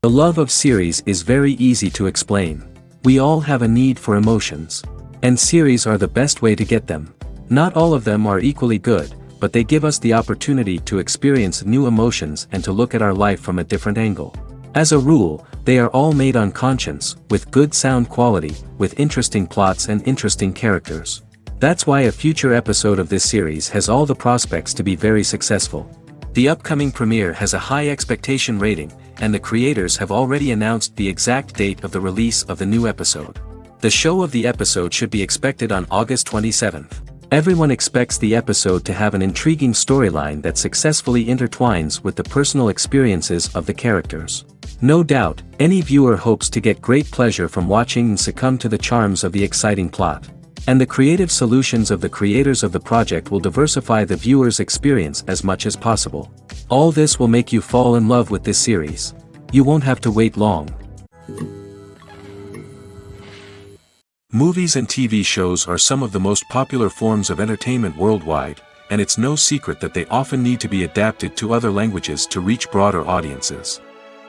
The love of series is very easy to explain. We all have a need for emotions. And series are the best way to get them. Not all of them are equally good, but they give us the opportunity to experience new emotions and to look at our life from a different angle. As a rule, they are all made on conscience, with good sound quality, with interesting plots and interesting characters. That's why a future episode of this series has all the prospects to be very successful. The upcoming premiere has a high expectation rating, and the creators have already announced the exact date of the release of the new episode. The show of the episode should be expected on August 27th. Everyone expects the episode to have an intriguing storyline that successfully intertwines with the personal experiences of the characters. No doubt, any viewer hopes to get great pleasure from watching and succumb to the charms of the exciting plot. And the creative solutions of the creators of the project will diversify the viewer's experience as much as possible. All this will make you fall in love with this series. You won't have to wait long. Movies and TV shows are some of the most popular forms of entertainment worldwide, and it's no secret that they often need to be adapted to other languages to reach broader audiences.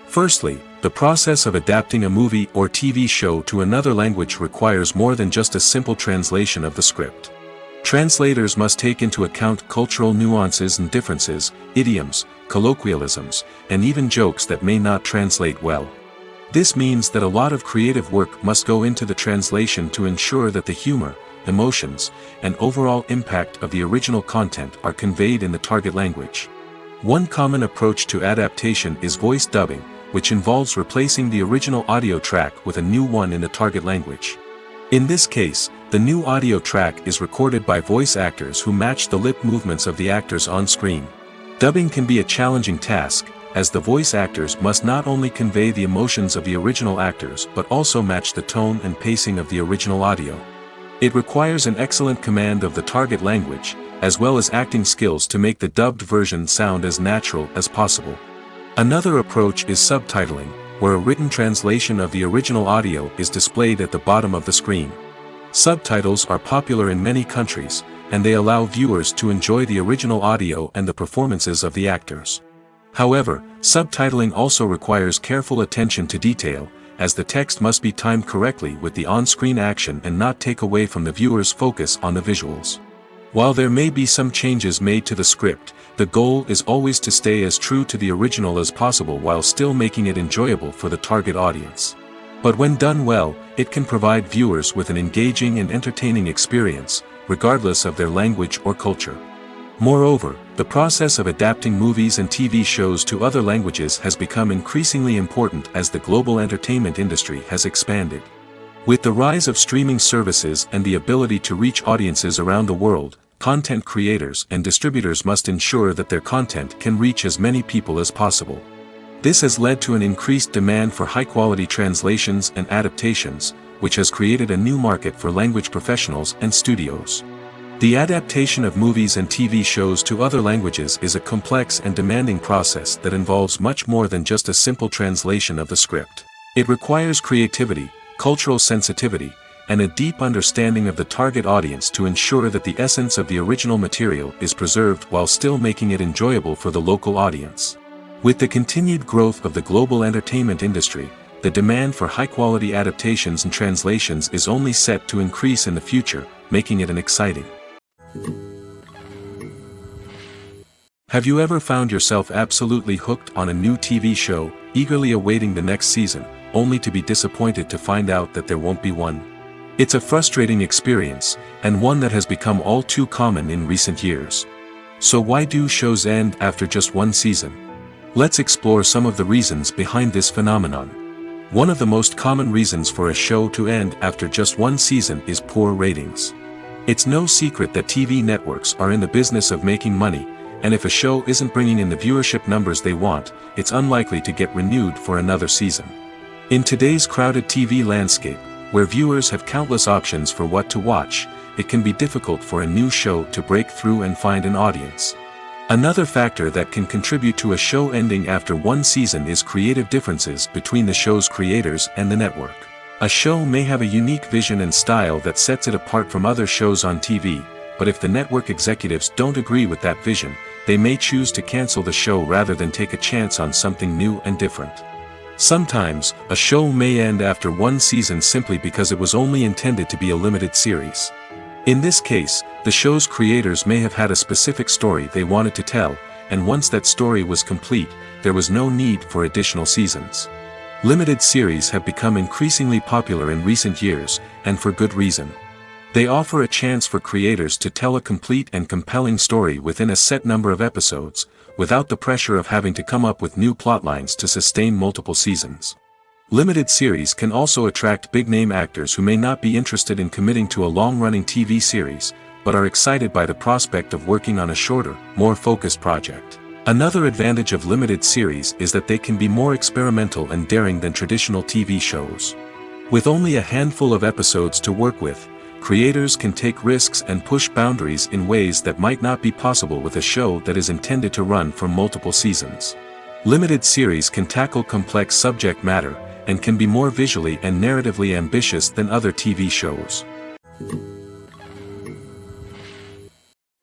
Firstly, the process of adapting a movie or TV show to another language requires more than just a simple translation of the script. Translators must take into account cultural nuances and differences, idioms, colloquialisms, and even jokes that may not translate well. This means that a lot of creative work must go into the translation to ensure that the humor, emotions, and overall impact of the original content are conveyed in the target language. One common approach to adaptation is voice dubbing, which involves replacing the original audio track with a new one in the target language. In this case, the new audio track is recorded by voice actors who match the lip movements of the actors on screen. Dubbing can be a challenging task, as the voice actors must not only convey the emotions of the original actors but also match the tone and pacing of the original audio. It requires an excellent command of the target language, as well as acting skills to make the dubbed version sound as natural as possible. Another approach is subtitling, where a written translation of the original audio is displayed at the bottom of the screen. Subtitles are popular in many countries, and they allow viewers to enjoy the original audio and the performances of the actors. However, subtitling also requires careful attention to detail, as the text must be timed correctly with the on-screen action and not take away from the viewer's focus on the visuals. While there may be some changes made to the script, the goal is always to stay as true to the original as possible while still making it enjoyable for the target audience. But when done well, it can provide viewers with an engaging and entertaining experience, regardless of their language or culture. Moreover, the process of adapting movies and TV shows to other languages has become increasingly important as the global entertainment industry has expanded. With the rise of streaming services and the ability to reach audiences around the world, content creators and distributors must ensure that their content can reach as many people as possible. This has led to an increased demand for high-quality translations and adaptations, which has created a new market for language professionals and studios. The adaptation of movies and TV shows to other languages is a complex and demanding process that involves much more than just a simple translation of the script. It requires creativity, cultural sensitivity, and a deep understanding of the target audience to ensure that the essence of the original material is preserved while still making it enjoyable for the local audience. With the continued growth of the global entertainment industry, the demand for high-quality adaptations and translations is only set to increase in the future, making it an exciting. Have you ever found yourself absolutely hooked on a new TV show, eagerly awaiting the next season, only to be disappointed to find out that there won't be one? It's a frustrating experience, and one that has become all too common in recent years. So why do shows end after just one season? Let's explore some of the reasons behind this phenomenon. One of the most common reasons for a show to end after just one season is poor ratings. It's no secret that TV networks are in the business of making money, and if a show isn't bringing in the viewership numbers they want, it's unlikely to get renewed for another season. In today's crowded TV landscape, where viewers have countless options for what to watch, it can be difficult for a new show to break through and find an audience. Another factor that can contribute to a show ending after one season is creative differences between the show's creators and the network. A show may have a unique vision and style that sets it apart from other shows on TV, but if the network executives don't agree with that vision, they may choose to cancel the show rather than take a chance on something new and different. Sometimes, a show may end after one season simply because it was only intended to be a limited series. In this case, the show's creators may have had a specific story they wanted to tell, and once that story was complete, there was no need for additional seasons. Limited series have become increasingly popular in recent years, and for good reason. They offer a chance for creators to tell a complete and compelling story within a set number of episodes, without the pressure of having to come up with new plotlines to sustain multiple seasons. Limited series can also attract big-name actors who may not be interested in committing to a long-running TV series, but are excited by the prospect of working on a shorter, more focused project. Another advantage of limited series is that they can be more experimental and daring than traditional TV shows. With only a handful of episodes to work with, creators can take risks and push boundaries in ways that might not be possible with a show that is intended to run for multiple seasons. Limited series can tackle complex subject matter, and can be more visually and narratively ambitious than other TV shows.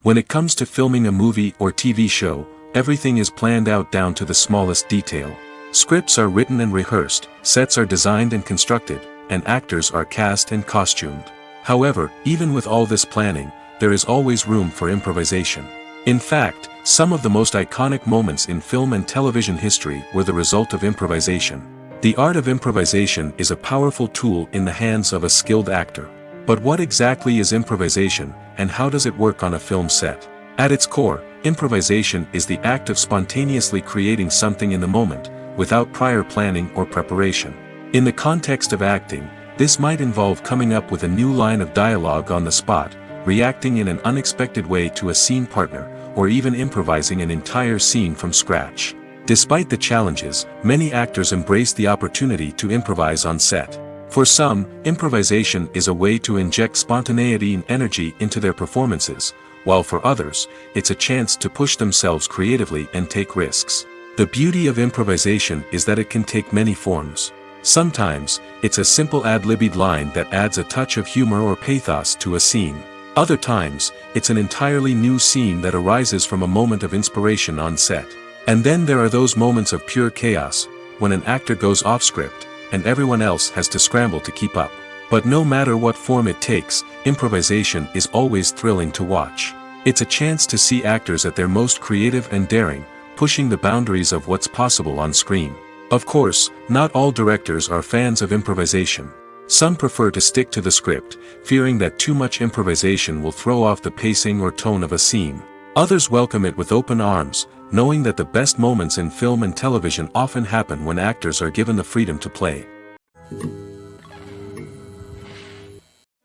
When it comes to filming a movie or TV show, everything is planned out down to the smallest detail. Scripts are written and rehearsed, sets are designed and constructed, and actors are cast and costumed. However, even with all this planning, there is always room for improvisation. In fact, some of the most iconic moments in film and television history were the result of improvisation. The art of improvisation is a powerful tool in the hands of a skilled actor. But what exactly is improvisation, and how does it work on a film set? At its core, improvisation is the act of spontaneously creating something in the moment, without prior planning or preparation. In the context of acting, this might involve coming up with a new line of dialogue on the spot, reacting in an unexpected way to a scene partner, or even improvising an entire scene from scratch. Despite the challenges, many actors embrace the opportunity to improvise on set. For some, improvisation is a way to inject spontaneity and energy into their performances, while for others, it's a chance to push themselves creatively and take risks. The beauty of improvisation is that it can take many forms. Sometimes, it's a simple ad-libbed line that adds a touch of humor or pathos to a scene. Other times, it's an entirely new scene that arises from a moment of inspiration on set. And then there are those moments of pure chaos, when an actor goes off script, and everyone else has to scramble to keep up. But no matter what form it takes, improvisation is always thrilling to watch. It's a chance to see actors at their most creative and daring, pushing the boundaries of what's possible on screen. Of course, not all directors are fans of improvisation. Some prefer to stick to the script, fearing that too much improvisation will throw off the pacing or tone of a scene. Others welcome it with open arms, knowing that the best moments in film and television often happen when actors are given the freedom to play.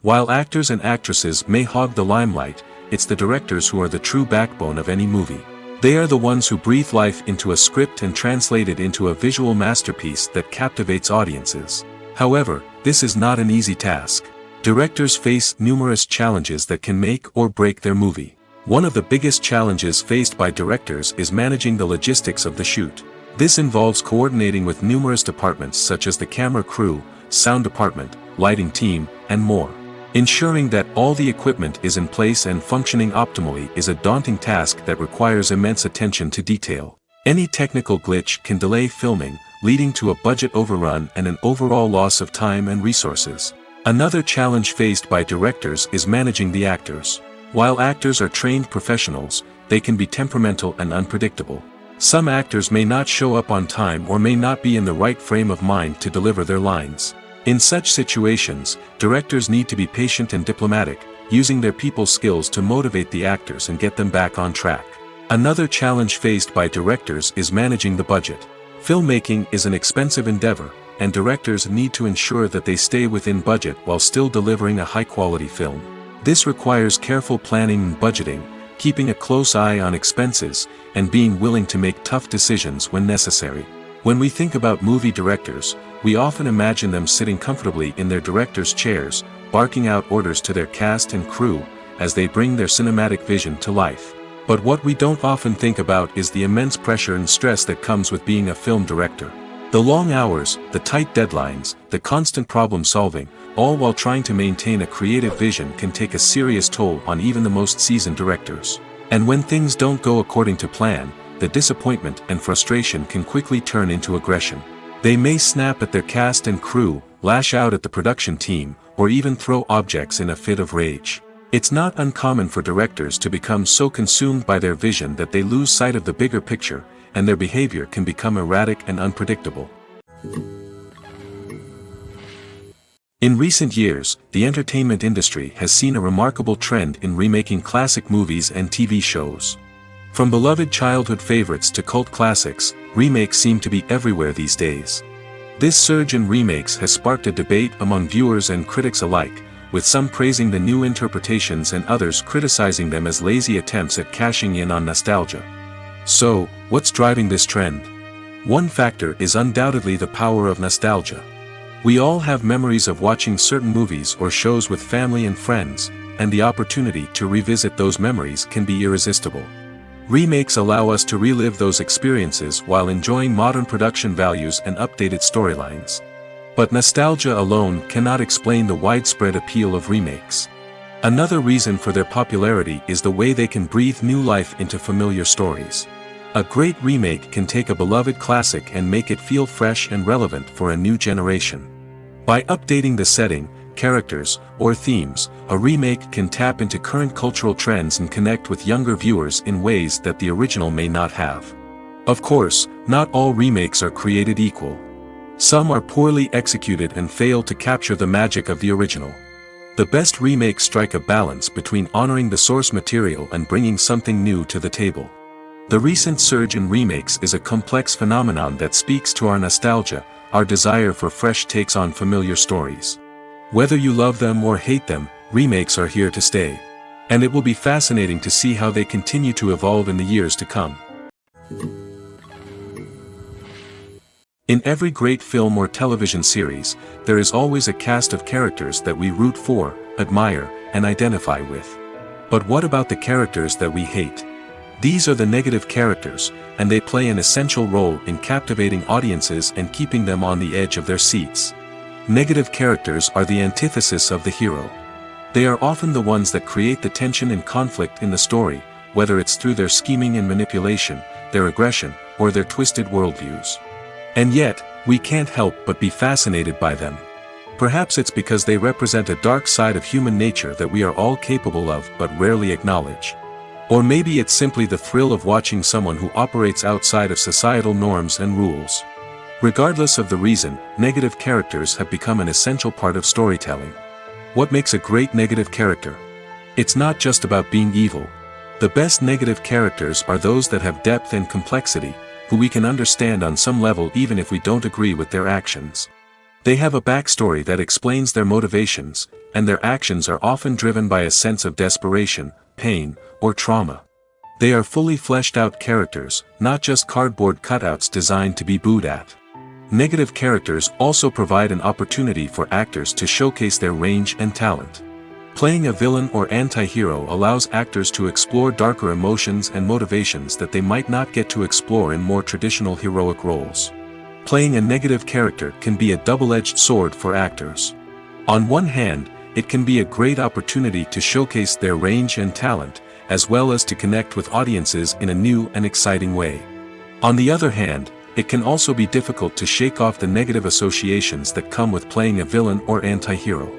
While actors and actresses may hog the limelight, it's the directors who are the true backbone of any movie. They are the ones who breathe life into a script and translate it into a visual masterpiece that captivates audiences. However, this is not an easy task. Directors face numerous challenges that can make or break their movie. One of the biggest challenges faced by directors is managing the logistics of the shoot. This involves coordinating with numerous departments such as the camera crew, sound department, lighting team, and more. Ensuring that all the equipment is in place and functioning optimally is a daunting task that requires immense attention to detail. Any technical glitch can delay filming, leading to a budget overrun and an overall loss of time and resources. Another challenge faced by directors is managing the actors. While actors are trained professionals, they can be temperamental and unpredictable. Some actors may not show up on time or may not be in the right frame of mind to deliver their lines. In such situations, directors need to be patient and diplomatic, using their people skills to motivate the actors and get them back on track. Another challenge faced by directors is managing the budget. Filmmaking is an expensive endeavor, and directors need to ensure that they stay within budget while still delivering a high-quality film. This requires careful planning and budgeting, keeping a close eye on expenses, and being willing to make tough decisions when necessary. When we think about movie directors, we often imagine them sitting comfortably in their director's chairs, barking out orders to their cast and crew, as they bring their cinematic vision to life. But what we don't often think about is the immense pressure and stress that comes with being a film director. The long hours, the tight deadlines, the constant problem solving, all while trying to maintain a creative vision can take a serious toll on even the most seasoned directors. And when things don't go according to plan, the disappointment and frustration can quickly turn into aggression. They may snap at their cast and crew, lash out at the production team, or even throw objects in a fit of rage. It's not uncommon for directors to become so consumed by their vision that they lose sight of the bigger picture, and their behavior can become erratic and unpredictable. In recent years, the entertainment industry has seen a remarkable trend in remaking classic movies and TV shows. From beloved childhood favorites to cult classics, remakes seem to be everywhere these days. This surge in remakes has sparked a debate among viewers and critics alike, with some praising the new interpretations and others criticizing them as lazy attempts at cashing in on nostalgia. So, what's driving this trend? One factor is undoubtedly the power of nostalgia. We all have memories of watching certain movies or shows with family and friends, and the opportunity to revisit those memories can be irresistible. Remakes allow us to relive those experiences while enjoying modern production values and updated storylines. But nostalgia alone cannot explain the widespread appeal of remakes. Another reason for their popularity is the way they can breathe new life into familiar stories. A great remake can take a beloved classic and make it feel fresh and relevant for a new generation. By updating the setting, characters, or themes, a remake can tap into current cultural trends and connect with younger viewers in ways that the original may not have. Of course, not all remakes are created equal. Some are poorly executed and fail to capture the magic of the original. The best remakes strike a balance between honoring the source material and bringing something new to the table. The recent surge in remakes is a complex phenomenon that speaks to our nostalgia, our desire for fresh takes on familiar stories. Whether you love them or hate them, remakes are here to stay. And it will be fascinating to see how they continue to evolve in the years to come. In every great film or television series, there is always a cast of characters that we root for, admire, and identify with. But what about the characters that we hate? These are the negative characters, and they play an essential role in captivating audiences and keeping them on the edge of their seats. Negative characters are the antithesis of the hero. They are often the ones that create the tension and conflict in the story, whether it's through their scheming and manipulation, their aggression, or their twisted worldviews. And yet, we can't help but be fascinated by them. Perhaps it's because they represent a dark side of human nature that we are all capable of but rarely acknowledge. Or maybe it's simply the thrill of watching someone who operates outside of societal norms and rules. Regardless of the reason, negative characters have become an essential part of storytelling. What makes a great negative character? It's not just about being evil. The best negative characters are those that have depth and complexity, who we can understand on some level even if we don't agree with their actions. They have a backstory that explains their motivations, and their actions are often driven by a sense of desperation, pain, or trauma. They are fully fleshed out characters, not just cardboard cutouts designed to be booed at. Negative characters also provide an opportunity for actors to showcase their range and talent. Playing a villain or anti-hero allows actors to explore darker emotions and motivations that they might not get to explore in more traditional heroic roles. Playing a negative character can be a double-edged sword for actors. On one hand, it can be a great opportunity to showcase their range and talent, as well as to connect with audiences in a new and exciting way. On the other hand, it can also be difficult to shake off the negative associations that come with playing a villain or anti-hero.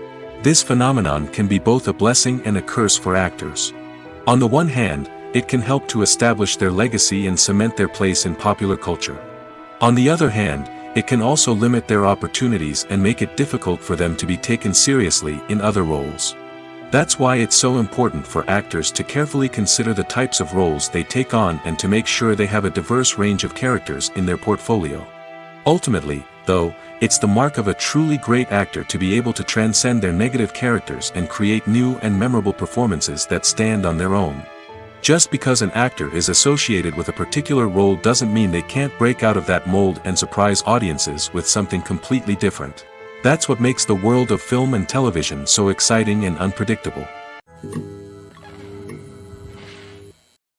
This phenomenon can be both a blessing and a curse for actors. On the one hand, it can help to establish their legacy and cement their place in popular culture. On the other hand, it can also limit their opportunities and make it difficult for them to be taken seriously in other roles. That's why it's so important for actors to carefully consider the types of roles they take on and to make sure they have a diverse range of characters in their portfolio. Ultimately, though, it's the mark of a truly great actor to be able to transcend their negative characters and create new and memorable performances that stand on their own. Just because an actor is associated with a particular role doesn't mean they can't break out of that mold and surprise audiences with something completely different. That's what makes the world of film and television so exciting and unpredictable.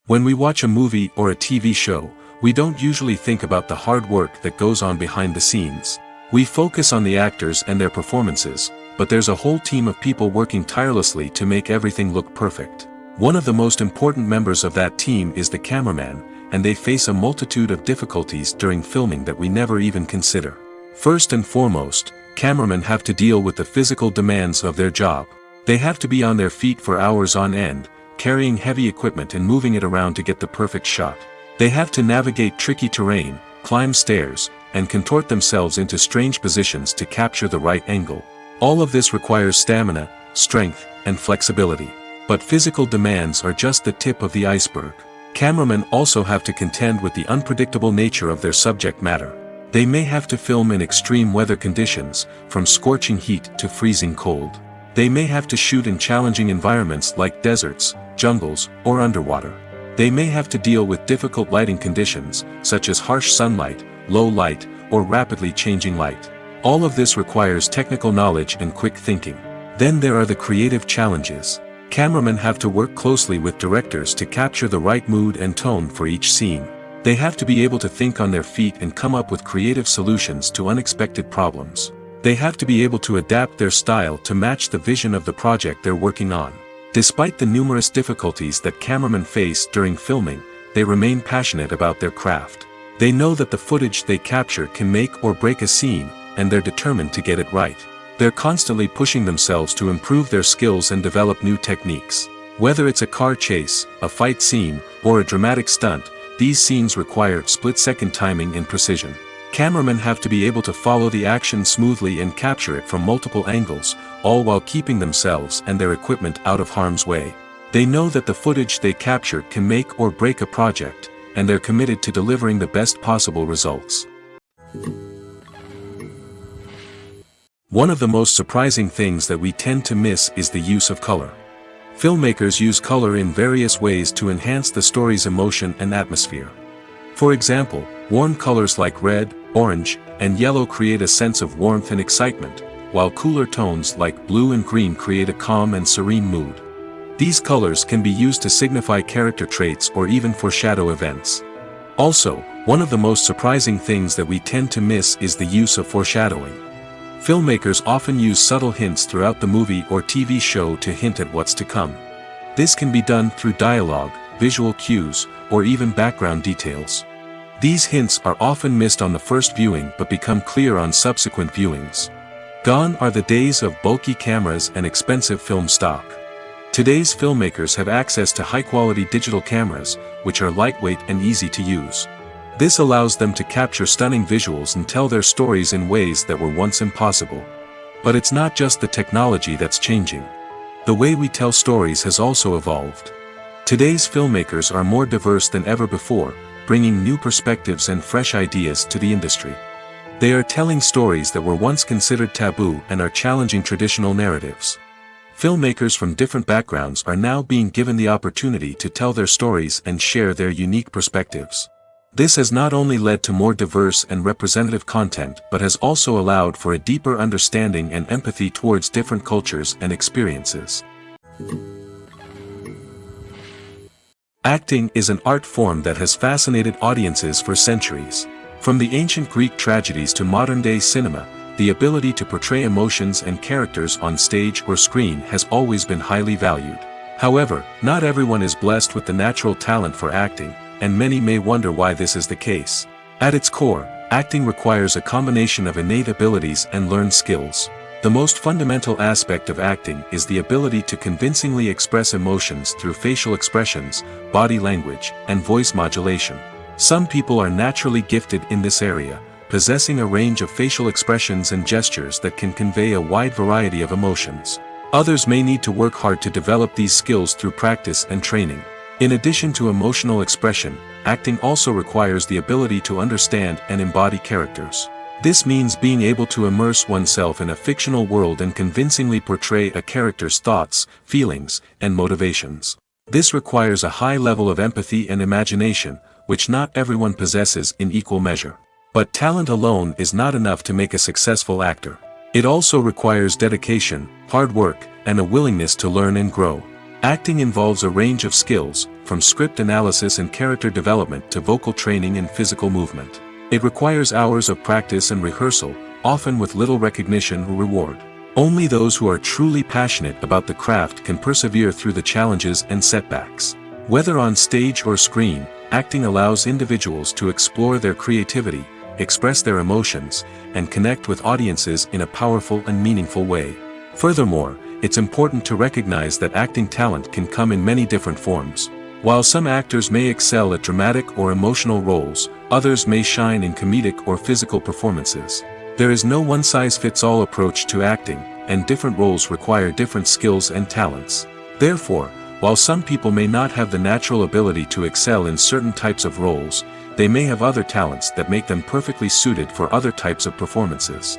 When we watch a movie or a TV show, we don't usually think about the hard work that goes on behind the scenes. We focus on the actors and their performances, but there's a whole team of people working tirelessly to make everything look perfect. One of the most important members of that team is the cameraman, and they face a multitude of difficulties during filming that we never even consider. First and foremost, cameramen have to deal with the physical demands of their job. They have to be on their feet for hours on end, carrying heavy equipment and moving it around to get the perfect shot. They have to navigate tricky terrain, climb stairs, and contort themselves into strange positions to capture the right angle. All of this requires stamina, strength, and flexibility. But physical demands are just the tip of the iceberg. Cameramen also have to contend with the unpredictable nature of their subject matter. They may have to film in extreme weather conditions, from scorching heat to freezing cold. They may have to shoot in challenging environments like deserts, jungles, or underwater. They may have to deal with difficult lighting conditions, such as harsh sunlight, low light, or rapidly changing light. All of this requires technical knowledge and quick thinking. Then there are the creative challenges. Cameramen have to work closely with directors to capture the right mood and tone for each scene. They have to be able to think on their feet and come up with creative solutions to unexpected problems. They have to be able to adapt their style to match the vision of the project they're working on. Despite the numerous difficulties that cameramen face during filming, they remain passionate about their craft. They know that the footage they capture can make or break a scene, and they're determined to get it right. They're constantly pushing themselves to improve their skills and develop new techniques. Whether it's a car chase, a fight scene, or a dramatic stunt, these scenes require split-second timing and precision. Cameramen have to be able to follow the action smoothly and capture it from multiple angles, all while keeping themselves and their equipment out of harm's way. They know that the footage they capture can make or break a project, and they're committed to delivering the best possible results. One of the most surprising things that we tend to miss is the use of color. Filmmakers use color in various ways to enhance the story's emotion and atmosphere. For example, warm colors like red, orange, and yellow create a sense of warmth and excitement, while cooler tones like blue and green create a calm and serene mood. These colors can be used to signify character traits or even foreshadow events. Also, one of the most surprising things that we tend to miss is the use of foreshadowing. Filmmakers often use subtle hints throughout the movie or TV show to hint at what's to come. This can be done through dialogue, visual cues, or even background details. These hints are often missed on the first viewing but become clear on subsequent viewings. Gone are the days of bulky cameras and expensive film stock. Today's filmmakers have access to high-quality digital cameras, which are lightweight and easy to use. This allows them to capture stunning visuals and tell their stories in ways that were once impossible. But it's not just the technology that's changing. The way we tell stories has also evolved. Today's filmmakers are more diverse than ever before, bringing new perspectives and fresh ideas to the industry. They are telling stories that were once considered taboo and are challenging traditional narratives. Filmmakers from different backgrounds are now being given the opportunity to tell their stories and share their unique perspectives. This has not only led to more diverse and representative content but has also allowed for a deeper understanding and empathy towards different cultures and experiences. Acting is an art form that has fascinated audiences for centuries. From the ancient Greek tragedies to modern-day cinema, the ability to portray emotions and characters on stage or screen has always been highly valued. However, not everyone is blessed with the natural talent for acting, and many may wonder why this is the case. At its core, acting requires a combination of innate abilities and learned skills. The most fundamental aspect of acting is the ability to convincingly express emotions through facial expressions, body language, and voice modulation. Some people are naturally gifted in this area, possessing a range of facial expressions and gestures that can convey a wide variety of emotions. Others may need to work hard to develop these skills through practice and training. In addition to emotional expression, acting also requires the ability to understand and embody characters. This means being able to immerse oneself in a fictional world and convincingly portray a character's thoughts, feelings, and motivations. This requires a high level of empathy and imagination, which not everyone possesses in equal measure. But talent alone is not enough to make a successful actor. It also requires dedication, hard work, and a willingness to learn and grow. Acting involves a range of skills, from script analysis and character development to vocal training and physical movement. It requires hours of practice and rehearsal, often with little recognition or reward. Only those who are truly passionate about the craft can persevere through the challenges and setbacks. Whether on stage or screen, acting allows individuals to explore their creativity, express their emotions, and connect with audiences in a powerful and meaningful way. Furthermore, it's important to recognize that acting talent can come in many different forms. While some actors may excel at dramatic or emotional roles, others may shine in comedic or physical performances. There is no one-size-fits-all approach to acting, and different roles require different skills and talents. Therefore, while some people may not have the natural ability to excel in certain types of roles, they may have other talents that make them perfectly suited for other types of performances.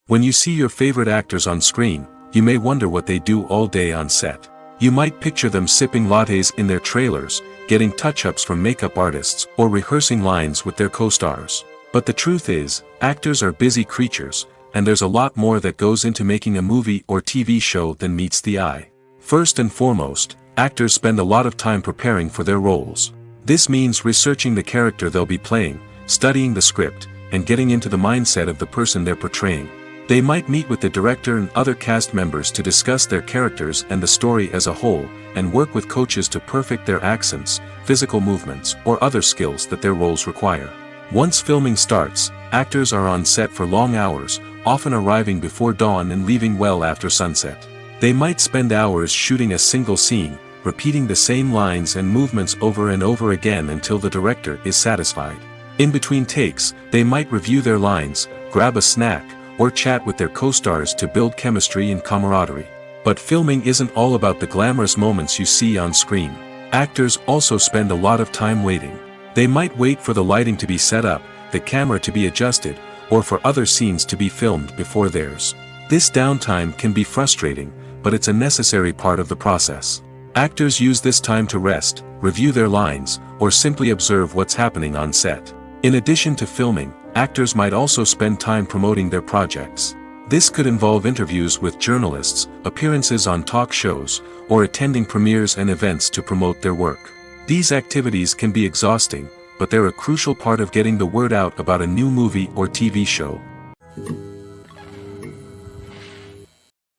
When you see your favorite actors on screen, you may wonder what they do all day on set. You might picture them sipping lattes in their trailers, getting touch-ups from makeup artists, or rehearsing lines with their co-stars. But the truth is, actors are busy creatures, and there's a lot more that goes into making a movie or TV show than meets the eye. First and foremost, actors spend a lot of time preparing for their roles. This means researching the character they'll be playing, studying the script, and getting into the mindset of the person they're portraying. They might meet with the director and other cast members to discuss their characters and the story as a whole, and work with coaches to perfect their accents, physical movements, or other skills that their roles require. Once filming starts, actors are on set for long hours, often arriving before dawn and leaving well after sunset. They might spend hours shooting a single scene, repeating the same lines and movements over and over again until the director is satisfied. In between takes, they might review their lines, grab a snack, or chat with their co-stars to build chemistry and camaraderie. But filming isn't all about the glamorous moments you see on screen. Actors also spend a lot of time waiting. They might wait for the lighting to be set up, the camera to be adjusted, or for other scenes to be filmed before theirs. This downtime can be frustrating, but it's a necessary part of the process. Actors use this time to rest, review their lines, or simply observe what's happening on set. In addition to filming, actors might also spend time promoting their projects. This could involve interviews with journalists, appearances on talk shows, or attending premieres and events to promote their work. These activities can be exhausting, but they're a crucial part of getting the word out about a new movie or TV show.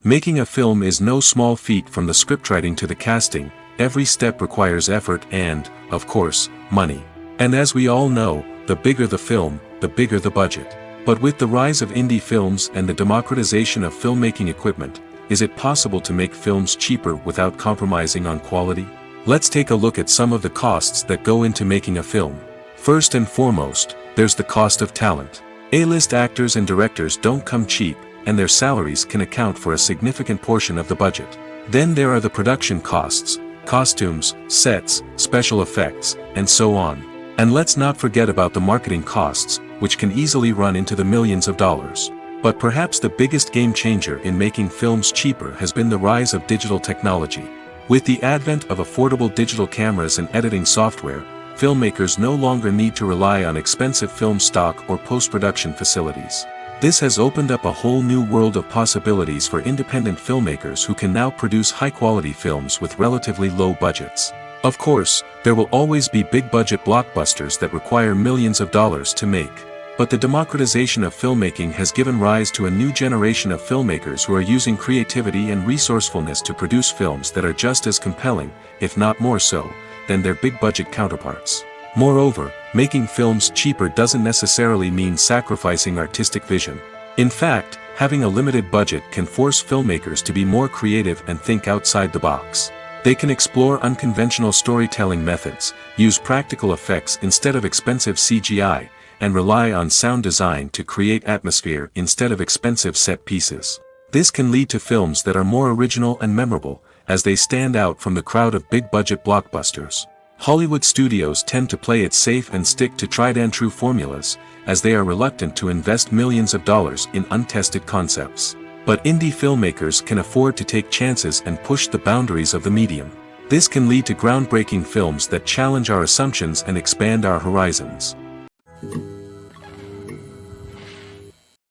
Making a film is no small feat. From the scriptwriting to the casting, every step requires effort and, of course, money. And as we all know, the bigger the film, the bigger the budget. But with the rise of indie films and the democratization of filmmaking equipment, is it possible to make films cheaper without compromising on quality? Let's take a look at some of the costs that go into making a film. First and foremost, there's the cost of talent. A-list actors and directors don't come cheap, and their salaries can account for a significant portion of the budget. Then there are the production costs, costumes, sets, special effects, and so on. And let's not forget about the marketing costs, which can easily run into the millions of dollars. But perhaps the biggest game changer in making films cheaper has been the rise of digital technology. With the advent of affordable digital cameras and editing software, filmmakers no longer need to rely on expensive film stock or post-production facilities. This has opened up a whole new world of possibilities for independent filmmakers who can now produce high-quality films with relatively low budgets. Of course, there will always be big-budget blockbusters that require millions of dollars to make. But the democratization of filmmaking has given rise to a new generation of filmmakers who are using creativity and resourcefulness to produce films that are just as compelling, if not more so, than their big-budget counterparts. Moreover, making films cheaper doesn't necessarily mean sacrificing artistic vision. In fact, having a limited budget can force filmmakers to be more creative and think outside the box. They can explore unconventional storytelling methods, use practical effects instead of expensive CGI, and rely on sound design to create atmosphere instead of expensive set pieces. This can lead to films that are more original and memorable, as they stand out from the crowd of big-budget blockbusters. Hollywood studios tend to play it safe and stick to tried-and-true formulas, as they are reluctant to invest millions of dollars in untested concepts. But indie filmmakers can afford to take chances and push the boundaries of the medium. This can lead to groundbreaking films that challenge our assumptions and expand our horizons.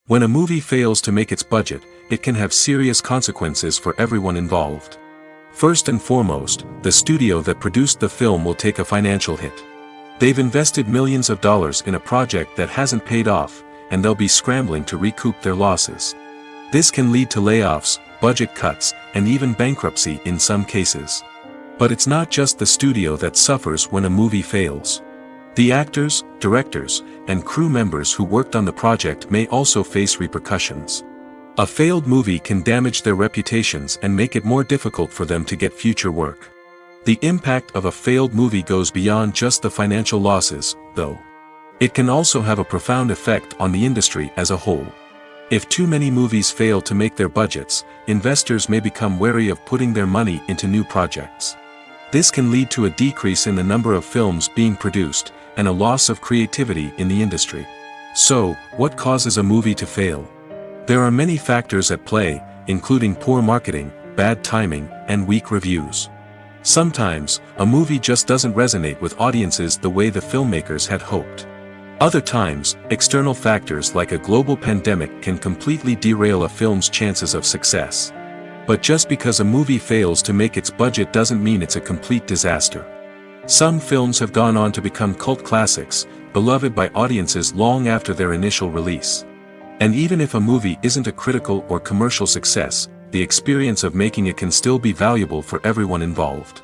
When a movie fails to make its budget, it can have serious consequences for everyone involved. First and foremost, the studio that produced the film will take a financial hit. They've invested millions of dollars in a project that hasn't paid off, and they'll be scrambling to recoup their losses. This can lead to layoffs, budget cuts, and even bankruptcy in some cases. But it's not just the studio that suffers when a movie fails. The actors, directors, and crew members who worked on the project may also face repercussions. A failed movie can damage their reputations and make it more difficult for them to get future work. The impact of a failed movie goes beyond just the financial losses, though. It can also have a profound effect on the industry as a whole. If too many movies fail to make their budgets, investors may become wary of putting their money into new projects. This can lead to a decrease in the number of films being produced, and a loss of creativity in the industry. So, what causes a movie to fail? There are many factors at play, including poor marketing, bad timing, and weak reviews. Sometimes, a movie just doesn't resonate with audiences the way the filmmakers had hoped. Other times, external factors like a global pandemic can completely derail a film's chances of success. But just because a movie fails to make its budget doesn't mean it's a complete disaster. Some films have gone on to become cult classics, beloved by audiences long after their initial release. And even if a movie isn't a critical or commercial success, the experience of making it can still be valuable for everyone involved.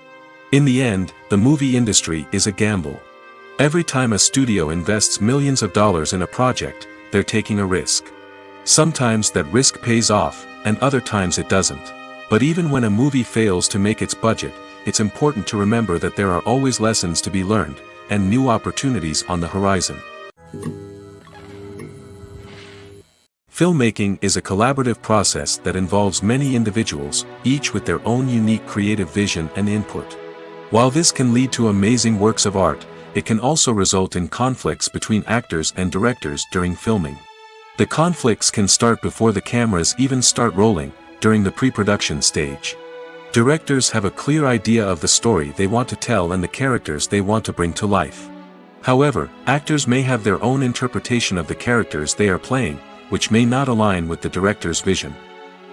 In the end, the movie industry is a gamble. Every time a studio invests millions of dollars in a project, they're taking a risk. Sometimes that risk pays off, and other times it doesn't. But even when a movie fails to make its budget, it's important to remember that there are always lessons to be learned, and new opportunities on the horizon. Filmmaking is a collaborative process that involves many individuals, each with their own unique creative vision and input. While this can lead to amazing works of art, it can also result in conflicts between actors and directors during filming. The conflicts can start before the cameras even start rolling, during the pre-production stage. Directors have a clear idea of the story they want to tell and the characters they want to bring to life. However, actors may have their own interpretation of the characters they are playing, which may not align with the director's vision.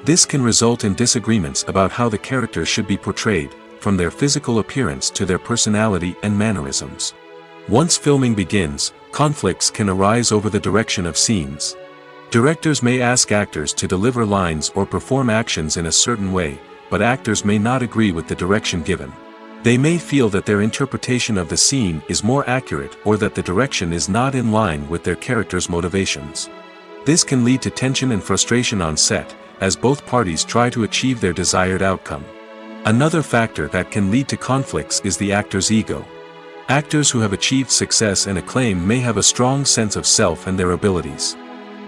This can result in disagreements about how the characters should be portrayed, from their physical appearance to their personality and mannerisms. Once filming begins, conflicts can arise over the direction of scenes. Directors may ask actors to deliver lines or perform actions in a certain way, but actors may not agree with the direction given. They may feel that their interpretation of the scene is more accurate or that the direction is not in line with their character's motivations. This can lead to tension and frustration on set, as both parties try to achieve their desired outcome. Another factor that can lead to conflicts is the actor's ego. Actors who have achieved success and acclaim may have a strong sense of self and their abilities.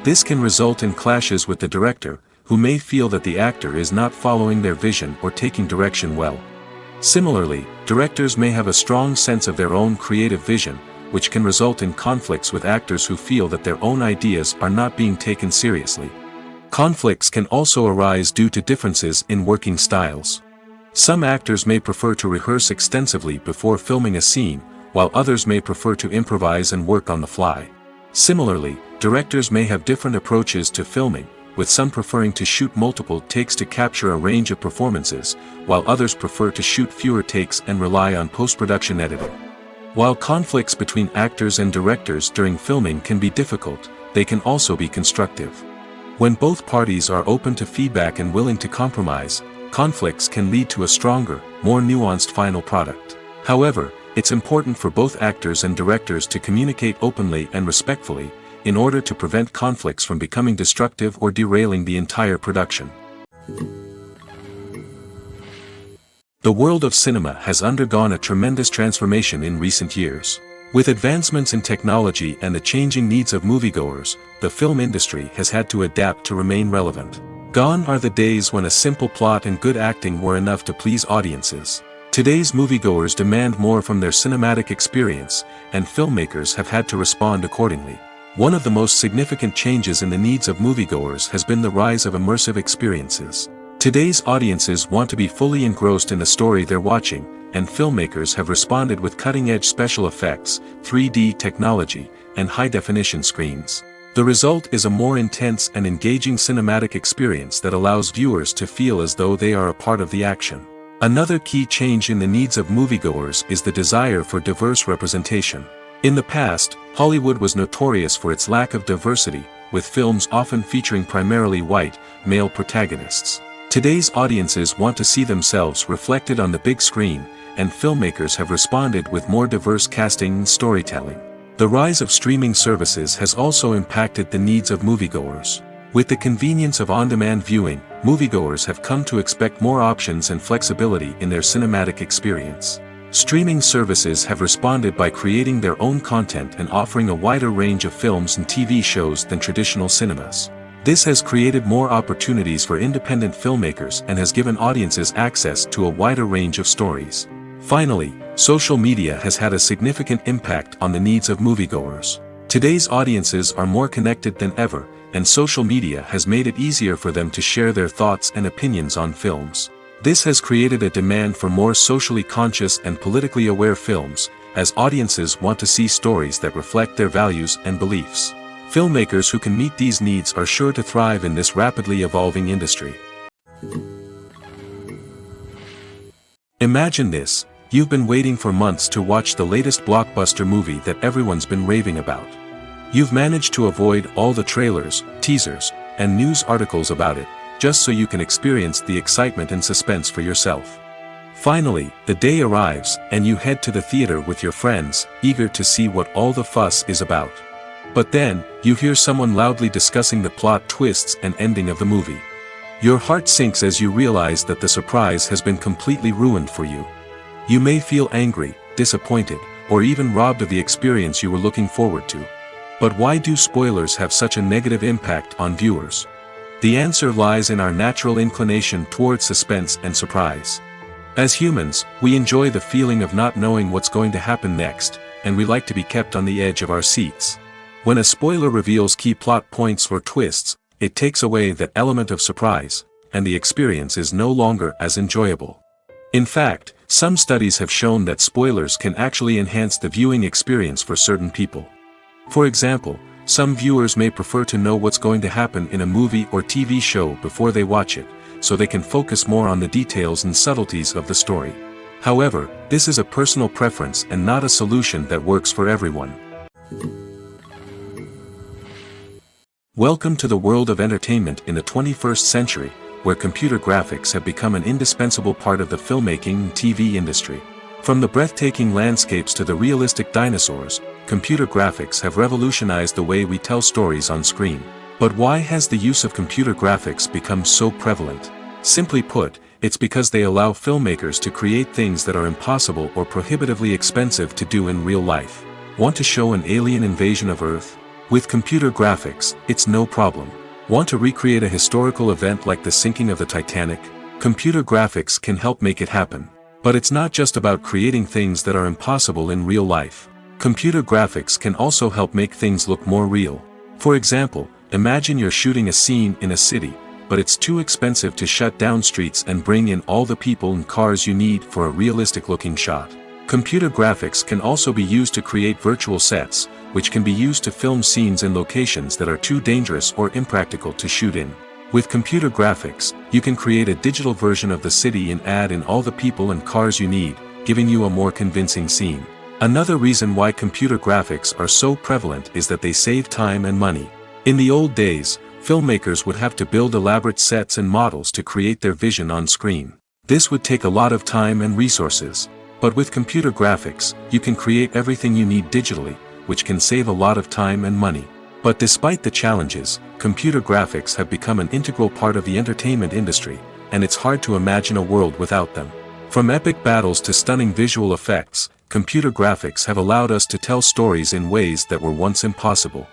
This can result in clashes with the director, who may feel that the actor is not following their vision or taking direction well. Similarly, directors may have a strong sense of their own creative vision, which can result in conflicts with actors who feel that their own ideas are not being taken seriously. Conflicts can also arise due to differences in working styles. Some actors may prefer to rehearse extensively before filming a scene, while others may prefer to improvise and work on the fly. Similarly, directors may have different approaches to filming, with some preferring to shoot multiple takes to capture a range of performances, while others prefer to shoot fewer takes and rely on post-production editing. While conflicts between actors and directors during filming can be difficult, they can also be constructive. When both parties are open to feedback and willing to compromise, conflicts can lead to a stronger, more nuanced final product. However, it's important for both actors and directors to communicate openly and respectfully, in order to prevent conflicts from becoming destructive or derailing the entire production. The world of cinema has undergone a tremendous transformation in recent years. With advancements in technology and the changing needs of moviegoers, the film industry has had to adapt to remain relevant. Gone are the days when a simple plot and good acting were enough to please audiences. Today's moviegoers demand more from their cinematic experience, and filmmakers have had to respond accordingly. One of the most significant changes in the needs of moviegoers has been the rise of immersive experiences. Today's audiences want to be fully engrossed in the story they're watching, and filmmakers have responded with cutting-edge special effects, 3D technology, and high-definition screens. The result is a more intense and engaging cinematic experience that allows viewers to feel as though they are a part of the action. Another key change in the needs of moviegoers is the desire for diverse representation. In the past, Hollywood was notorious for its lack of diversity, with films often featuring primarily white, male protagonists. Today's audiences want to see themselves reflected on the big screen, and filmmakers have responded with more diverse casting and storytelling. The rise of streaming services has also impacted the needs of moviegoers. With the convenience of on-demand viewing, moviegoers have come to expect more options and flexibility in their cinematic experience. Streaming services have responded by creating their own content and offering a wider range of films and TV shows than traditional cinemas. This has created more opportunities for independent filmmakers and has given audiences access to a wider range of stories. Finally, social media has had a significant impact on the needs of moviegoers. Today's audiences are more connected than ever, and social media has made it easier for them to share their thoughts and opinions on films. This has created a demand for more socially conscious and politically aware films, as audiences want to see stories that reflect their values and beliefs. Filmmakers who can meet these needs are sure to thrive in this rapidly evolving industry. Imagine this: you've been waiting for months to watch the latest blockbuster movie that everyone's been raving about. You've managed to avoid all the trailers, teasers, and news articles about it, just so you can experience the excitement and suspense for yourself. Finally, the day arrives, and you head to the theater with your friends, eager to see what all the fuss is about. But then, you hear someone loudly discussing the plot twists and ending of the movie. Your heart sinks as you realize that the surprise has been completely ruined for you. You may feel angry, disappointed, or even robbed of the experience you were looking forward to. But why do spoilers have such a negative impact on viewers? The answer lies in our natural inclination towards suspense and surprise. As humans, we enjoy the feeling of not knowing what's going to happen next, and we like to be kept on the edge of our seats. When a spoiler reveals key plot points or twists, it takes away that element of surprise, and the experience is no longer as enjoyable. In fact, some studies have shown that spoilers can actually enhance the viewing experience for certain people. For example, some viewers may prefer to know what's going to happen in a movie or TV show before they watch it, so they can focus more on the details and subtleties of the story. However, this is a personal preference and not a solution that works for everyone. Welcome to the world of entertainment in the 21st century, where computer graphics have become an indispensable part of the filmmaking and TV industry. From the breathtaking landscapes to the realistic dinosaurs, computer graphics have revolutionized the way we tell stories on screen. But why has the use of computer graphics become so prevalent? Simply put, it's because they allow filmmakers to create things that are impossible or prohibitively expensive to do in real life. Want to show an alien invasion of Earth? With computer graphics, it's no problem. Want to recreate a historical event like the sinking of the Titanic? Computer graphics can help make it happen. But it's not just about creating things that are impossible in real life. Computer graphics can also help make things look more real. For example, imagine you're shooting a scene in a city, but it's too expensive to shut down streets and bring in all the people and cars you need for a realistic-looking shot. Computer graphics can also be used to create virtual sets, which can be used to film scenes in locations that are too dangerous or impractical to shoot in. With computer graphics, you can create a digital version of the city and add in all the people and cars you need, giving you a more convincing scene. Another reason why computer graphics are so prevalent is that they save time and money. In the old days, filmmakers would have to build elaborate sets and models to create their vision on screen. This would take a lot of time and resources. But with computer graphics, you can create everything you need digitally, which can save a lot of time and money. But despite the challenges, computer graphics have become an integral part of the entertainment industry, and it's hard to imagine a world without them. From epic battles to stunning visual effects, computer graphics have allowed us to tell stories in ways that were once impossible.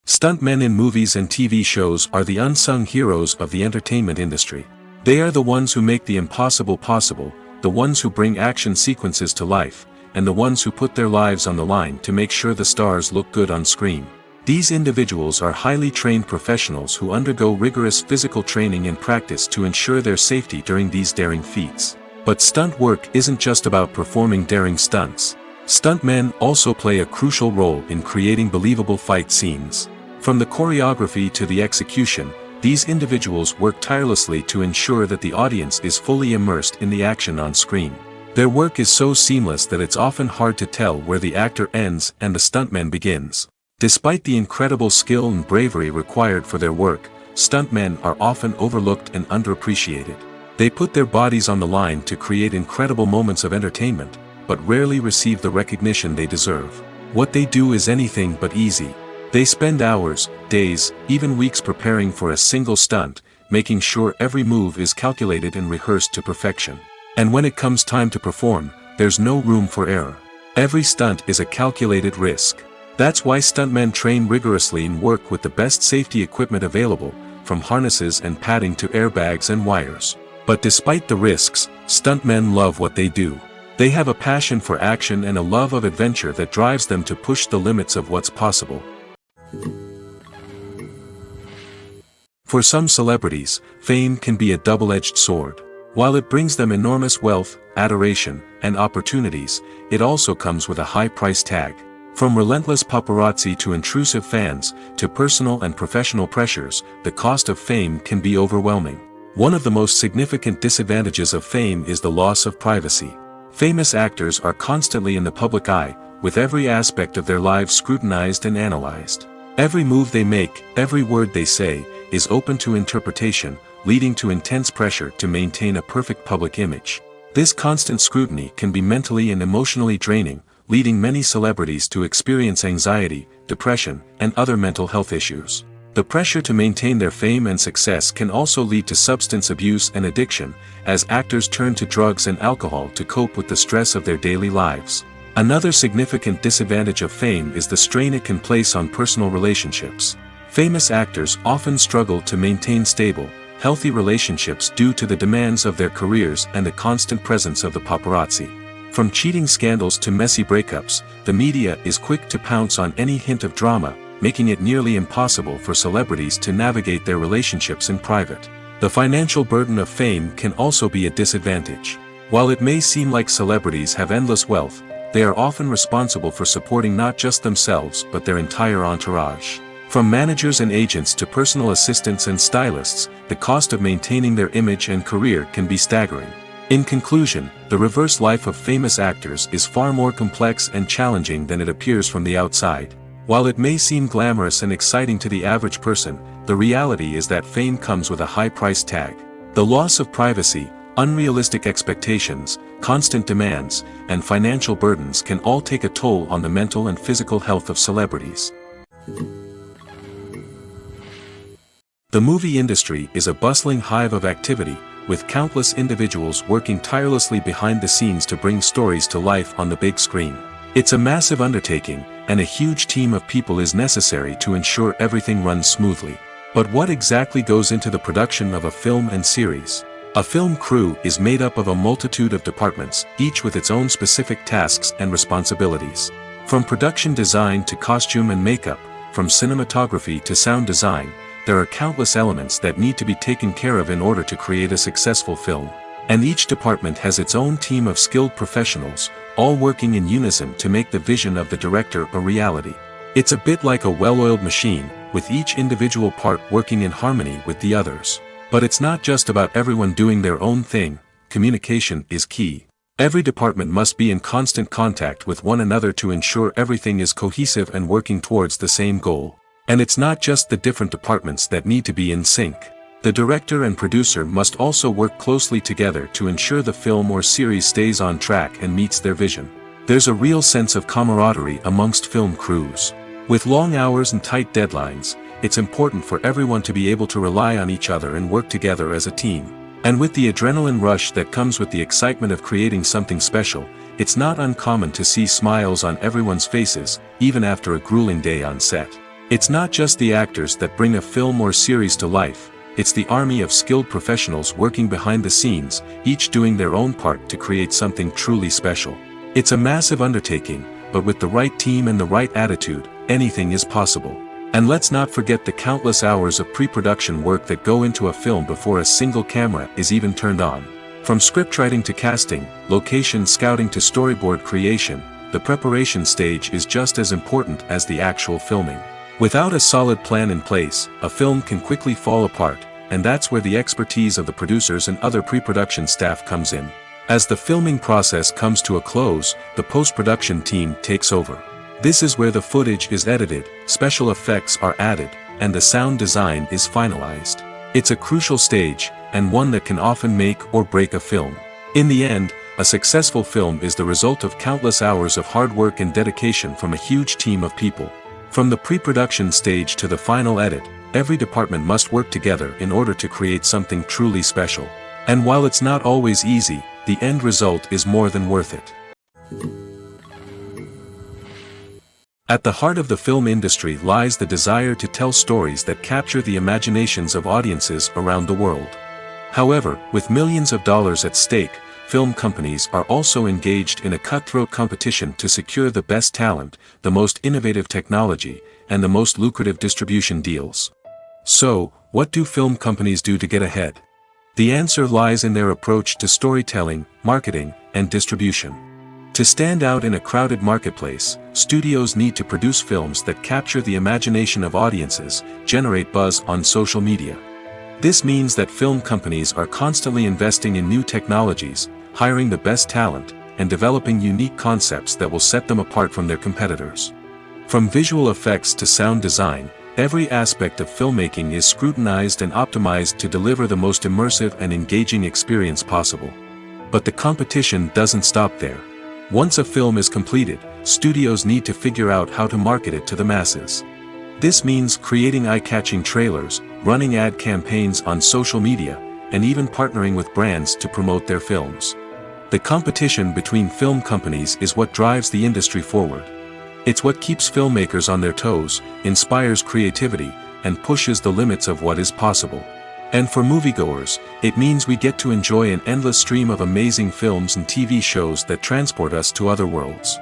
Stuntmen in movies and TV shows are the unsung heroes of the entertainment industry. They are the ones who make the impossible possible, the ones who bring action sequences to life, and the ones who put their lives on the line to make sure the stars look good on screen. These individuals are highly trained professionals who undergo rigorous physical training and practice to ensure their safety during these daring feats. But stunt work isn't just about performing daring stunts. Stuntmen also play a crucial role in creating believable fight scenes. From the choreography to the execution, these individuals work tirelessly to ensure that the audience is fully immersed in the action on screen. Their work is so seamless that it's often hard to tell where the actor ends and the stuntman begins. Despite the incredible skill and bravery required for their work, stuntmen are often overlooked and underappreciated. They put their bodies on the line to create incredible moments of entertainment, but rarely receive the recognition they deserve. What they do is anything but easy. They spend hours, days, even weeks preparing for a single stunt, making sure every move is calculated and rehearsed to perfection. And when it comes time to perform, there's no room for error. Every stunt is a calculated risk. That's why stuntmen train rigorously and work with the best safety equipment available, from harnesses and padding to airbags and wires. But despite the risks, stuntmen love what they do. They have a passion for action and a love of adventure that drives them to push the limits of what's possible. For some celebrities, fame can be a double-edged sword. While it brings them enormous wealth, adoration, and opportunities, it also comes with a high price tag. From relentless paparazzi to intrusive fans, to personal and professional pressures, the cost of fame can be overwhelming. One of the most significant disadvantages of fame is the loss of privacy. Famous actors are constantly in the public eye, with every aspect of their lives scrutinized and analyzed. Every move they make, every word they say, is open to interpretation, leading to intense pressure to maintain a perfect public image. This constant scrutiny can be mentally and emotionally draining, leading many celebrities to experience anxiety, depression, and other mental health issues. The pressure to maintain their fame and success can also lead to substance abuse and addiction, as actors turn to drugs and alcohol to cope with the stress of their daily lives. Another significant disadvantage of fame is the strain it can place on personal relationships. Famous actors often struggle to maintain stable, healthy relationships due to the demands of their careers and the constant presence of the paparazzi. From cheating scandals to messy breakups, the media is quick to pounce on any hint of drama, making it nearly impossible for celebrities to navigate their relationships in private. The financial burden of fame can also be a disadvantage. While it may seem like celebrities have endless wealth, they are often responsible for supporting not just themselves but their entire entourage. From managers and agents to personal assistants and stylists, the cost of maintaining their image and career can be staggering. In conclusion, the reverse life of famous actors is far more complex and challenging than it appears from the outside. While it may seem glamorous and exciting to the average person, the reality is that fame comes with a high price tag. The loss of privacy, unrealistic expectations, constant demands, and financial burdens can all take a toll on the mental and physical health of celebrities. The movie industry is a bustling hive of activity, with countless individuals working tirelessly behind the scenes to bring stories to life on the big screen. It's a massive undertaking, and a huge team of people is necessary to ensure everything runs smoothly. But what exactly goes into the production of a film and series? A film crew is made up of a multitude of departments, each with its own specific tasks and responsibilities. From production design to costume and makeup, from cinematography to sound design, there are countless elements that need to be taken care of in order to create a successful film. And each department has its own team of skilled professionals, all working in unison to make the vision of the director a reality. It's a bit like a well-oiled machine, with each individual part working in harmony with the others. But it's not just about everyone doing their own thing. Communication is key. Every department must be in constant contact with one another to ensure everything is cohesive and working towards the same goal. And it's not just the different departments that need to be in sync. The director and producer must also work closely together to ensure the film or series stays on track and meets their vision. There's a real sense of camaraderie amongst film crews. With long hours and tight deadlines, it's important for everyone to be able to rely on each other and work together as a team. And with the adrenaline rush that comes with the excitement of creating something special, it's not uncommon to see smiles on everyone's faces, even after a grueling day on set. It's not just the actors that bring a film or series to life, it's the army of skilled professionals working behind the scenes, each doing their own part to create something truly special. It's a massive undertaking, but with the right team and the right attitude, anything is possible. And let's not forget the countless hours of pre-production work that go into a film before a single camera is even turned on. From scriptwriting to casting, location scouting to storyboard creation, the preparation stage is just as important as the actual filming. Without a solid plan in place, a film can quickly fall apart, and that's where the expertise of the producers and other pre-production staff comes in. As the filming process comes to a close, the post-production team takes over. This is where the footage is edited, special effects are added, and the sound design is finalized. It's a crucial stage, and one that can often make or break a film. In the end, a successful film is the result of countless hours of hard work and dedication from a huge team of people. From the pre-production stage to the final edit, every department must work together in order to create something truly special. And while it's not always easy, the end result is more than worth it. At the heart of the film industry lies the desire to tell stories that capture the imaginations of audiences around the world. However, with millions of dollars at stake, film companies are also engaged in a cutthroat competition to secure the best talent, the most innovative technology, and the most lucrative distribution deals. So, what do film companies do to get ahead? The answer lies in their approach to storytelling, marketing, and distribution. To stand out in a crowded marketplace, studios need to produce films that capture the imagination of audiences, generate buzz on social media. This means that film companies are constantly investing in new technologies, hiring the best talent, and developing unique concepts that will set them apart from their competitors. From visual effects to sound design, every aspect of filmmaking is scrutinized and optimized to deliver the most immersive and engaging experience possible. But the competition doesn't stop there. Once a film is completed, studios need to figure out how to market it to the masses. This means creating eye-catching trailers, running ad campaigns on social media, and even partnering with brands to promote their films. The competition between film companies is what drives the industry forward. It's what keeps filmmakers on their toes, inspires creativity, and pushes the limits of what is possible. And for moviegoers, it means we get to enjoy an endless stream of amazing films and TV shows that transport us to other worlds.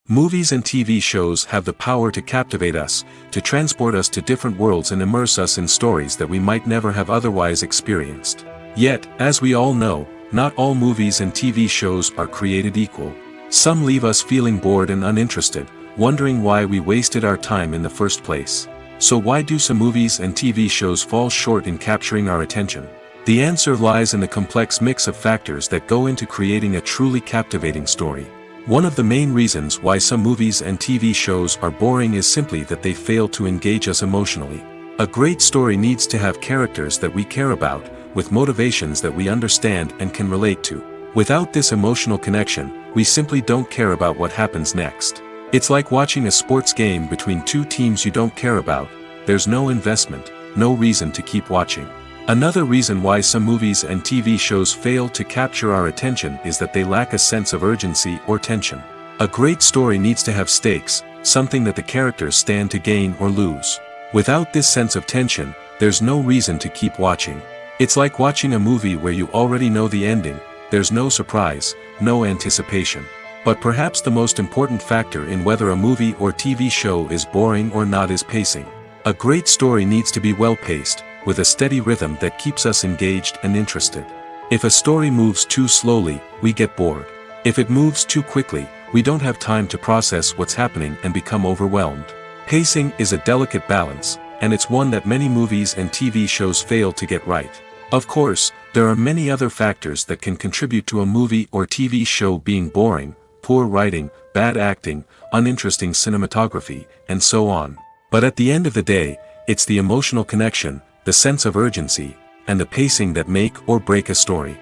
Movies and TV shows have the power to captivate us, to transport us to different worlds and immerse us in stories that we might never have otherwise experienced. Yet, as we all know, not all movies and TV shows are created equal. Some leave us feeling bored and uninterested, wondering why we wasted our time in the first place. So why do some movies and TV shows fall short in capturing our attention? The answer lies in the complex mix of factors that go into creating a truly captivating story. One of the main reasons why some movies and TV shows are boring is simply that they fail to engage us emotionally. A great story needs to have characters that we care about, with motivations that we understand and can relate to. Without this emotional connection, we simply don't care about what happens next. It's like watching a sports game between two teams you don't care about. There's no investment, no reason to keep watching. Another reason why some movies and TV shows fail to capture our attention is that they lack a sense of urgency or tension. A great story needs to have stakes, something that the characters stand to gain or lose. Without this sense of tension, there's no reason to keep watching. It's like watching a movie where you already know the ending. There's no surprise, no anticipation. But perhaps the most important factor in whether a movie or TV show is boring or not is pacing. A great story needs to be well-paced, with a steady rhythm that keeps us engaged and interested. If a story moves too slowly, we get bored. If it moves too quickly, we don't have time to process what's happening and become overwhelmed. Pacing is a delicate balance, and it's one that many movies and TV shows fail to get right. Of course, there are many other factors that can contribute to a movie or TV show being boring: poor writing, bad acting, uninteresting cinematography, and so on. But at the end of the day, it's the emotional connection, the sense of urgency, and the pacing that make or break a story.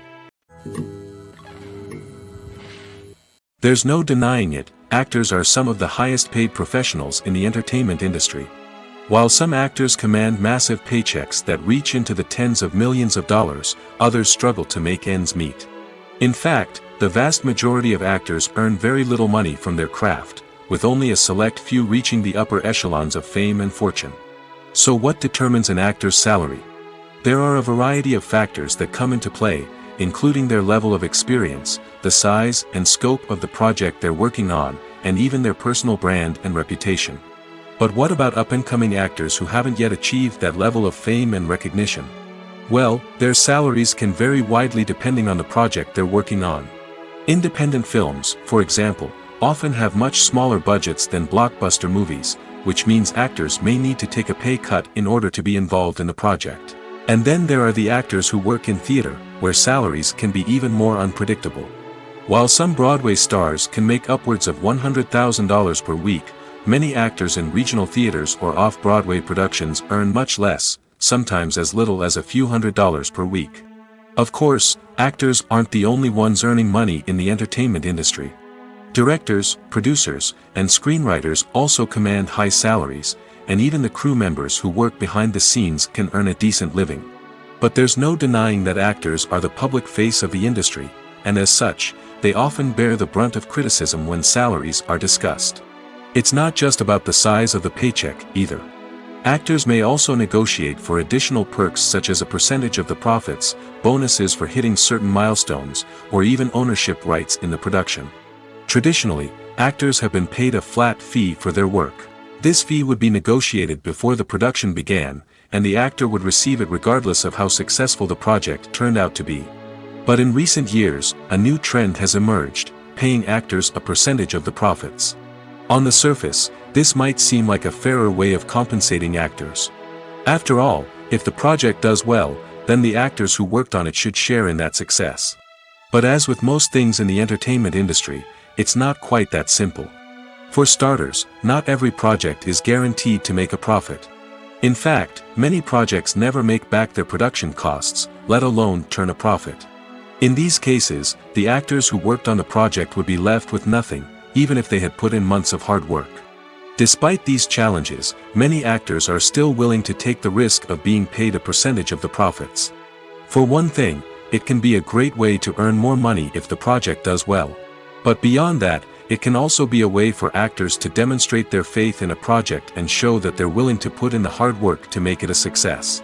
There's no denying it, actors are some of the highest paid professionals in the entertainment industry. While some actors command massive paychecks that reach into the tens of millions of dollars, others struggle to make ends meet. In fact, the vast majority of actors earn very little money from their craft, with only a select few reaching the upper echelons of fame and fortune. So what determines an actor's salary? There are a variety of factors that come into play, including their level of experience, the size and scope of the project they're working on, and even their personal brand and reputation. But what about up-and-coming actors who haven't yet achieved that level of fame and recognition? Well, their salaries can vary widely depending on the project they're working on. Independent films, for example, often have much smaller budgets than blockbuster movies, which means actors may need to take a pay cut in order to be involved in the project. And then there are the actors who work in theater, where salaries can be even more unpredictable. While some Broadway stars can make upwards of $100,000 per week, many actors in regional theaters or off-Broadway productions earn much less, sometimes as little as a few $100s per week. Of course, actors aren't the only ones earning money in the entertainment industry. Directors, producers, and screenwriters also command high salaries, and even the crew members who work behind the scenes can earn a decent living. But there's no denying that actors are the public face of the industry, and as such, they often bear the brunt of criticism when salaries are discussed. It's not just about the size of the paycheck, either. Actors may also negotiate for additional perks such as a percentage of the profits, bonuses for hitting certain milestones, or even ownership rights in the production. Traditionally, actors have been paid a flat fee for their work. This fee would be negotiated before the production began, and the actor would receive it regardless of how successful the project turned out to be. But in recent years, a new trend has emerged, paying actors a percentage of the profits. On the surface, this might seem like a fairer way of compensating actors. After all, if the project does well, then the actors who worked on it should share in that success. But as with most things in the entertainment industry, it's not quite that simple. For starters, not every project is guaranteed to make a profit. In fact, many projects never make back their production costs, let alone turn a profit. In these cases, the actors who worked on the project would be left with nothing, even if they had put in months of hard work. Despite these challenges, many actors are still willing to take the risk of being paid a percentage of the profits. For one thing, it can be a great way to earn more money if the project does well. But beyond that, it can also be a way for actors to demonstrate their faith in a project and show that they're willing to put in the hard work to make it a success.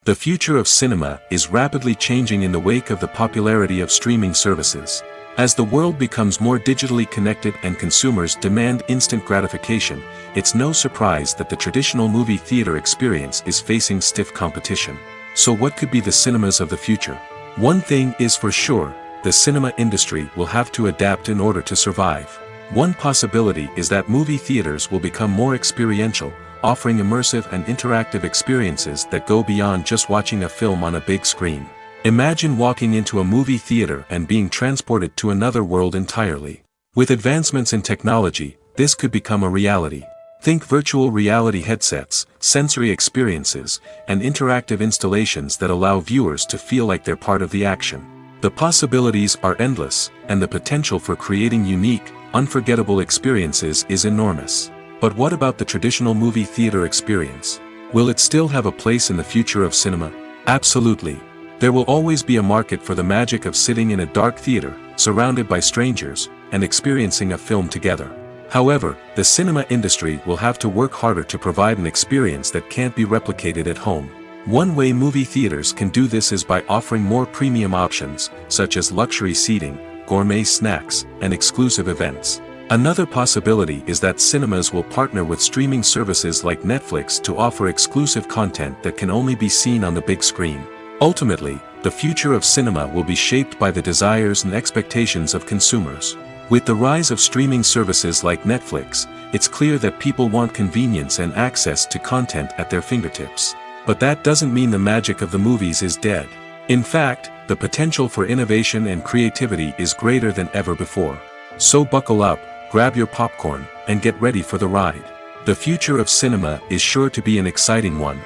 The future of cinema is rapidly changing in the wake of the popularity of streaming services. As the world becomes more digitally connected and consumers demand instant gratification, it's no surprise that the traditional movie theater experience is facing stiff competition. So what could be the cinemas of the future? One thing is for sure, the cinema industry will have to adapt in order to survive. One possibility is that movie theaters will become more experiential, offering immersive and interactive experiences that go beyond just watching a film on a big screen. Imagine walking into a movie theater and being transported to another world entirely. With advancements in technology, this could become a reality. Think virtual reality headsets, sensory experiences, and interactive installations that allow viewers to feel like they're part of the action. The possibilities are endless, and the potential for creating unique, unforgettable experiences is enormous. But what about the traditional movie theater experience? Will it still have a place in the future of cinema? Absolutely. There will always be a market for the magic of sitting in a dark theater, surrounded by strangers, and experiencing a film together. However, the cinema industry will have to work harder to provide an experience that can't be replicated at home. One way movie theaters can do this is by offering more premium options, such as luxury seating, gourmet snacks, and exclusive events. Another possibility is that cinemas will partner with streaming services like Netflix to offer exclusive content that can only be seen on the big screen. Ultimately, the future of cinema will be shaped by the desires and expectations of consumers. With the rise of streaming services like Netflix, it's clear that people want convenience and access to content at their fingertips. But that doesn't mean the magic of the movies is dead. In fact, the potential for innovation and creativity is greater than ever before. So buckle up, grab your popcorn, and get ready for the ride. The future of cinema is sure to be an exciting one.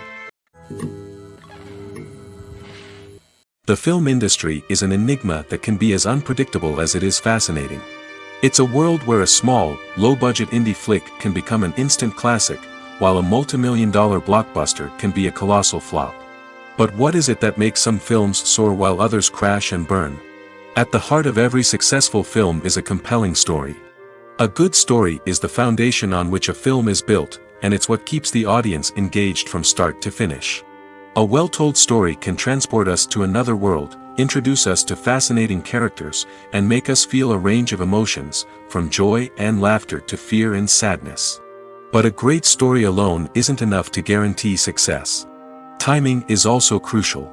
The film industry is an enigma that can be as unpredictable as it is fascinating. It's a world where a small, low-budget indie flick can become an instant classic, while a multi-million-dollar blockbuster can be a colossal flop. But what is it that makes some films soar while others crash and burn? At the heart of every successful film is a compelling story. A good story is the foundation on which a film is built, and it's what keeps the audience engaged from start to finish. A well-told story can transport us to another world, introduce us to fascinating characters, and make us feel a range of emotions, from joy and laughter to fear and sadness. But a great story alone isn't enough to guarantee success. Timing is also crucial.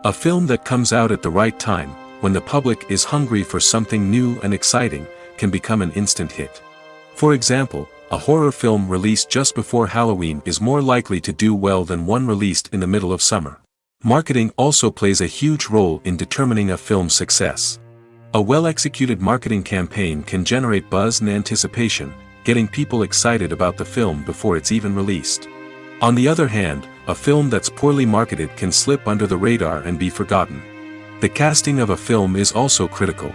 A film that comes out at the right time, when the public is hungry for something new and exciting, can become an instant hit. For example, a horror film released just before Halloween is more likely to do well than one released in the middle of summer. Marketing also plays a huge role in determining a film's success. A well-executed marketing campaign can generate buzz and anticipation, getting people excited about the film before it's even released. On the other hand, a film that's poorly marketed can slip under the radar and be forgotten. The casting of a film is also critical.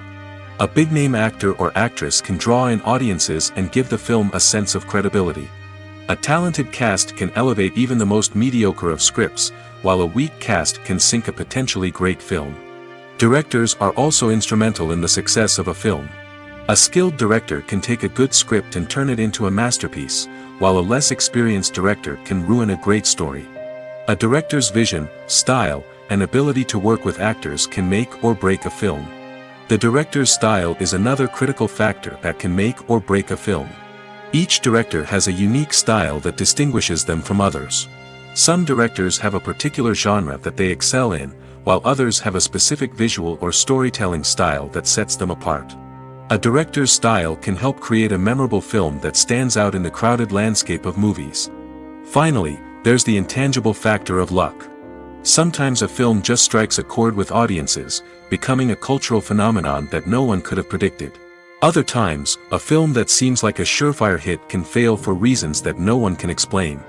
A big-name actor or actress can draw in audiences and give the film a sense of credibility. A talented cast can elevate even the most mediocre of scripts, while a weak cast can sink a potentially great film. Directors are also instrumental in the success of a film. A skilled director can take a good script and turn it into a masterpiece, while a less experienced director can ruin a great story. A director's vision, style, and ability to work with actors can make or break a film. The director's style is another critical factor that can make or break a film. Each director has a unique style that distinguishes them from others. Some directors have a particular genre that they excel in, while others have a specific visual or storytelling style that sets them apart. A director's style can help create a memorable film that stands out in the crowded landscape of movies. Finally, there's the intangible factor of luck. Sometimes a film just strikes a chord with audiences, becoming a cultural phenomenon that no one could have predicted. Other times, a film that seems like a surefire hit can fail for reasons that no one can explain.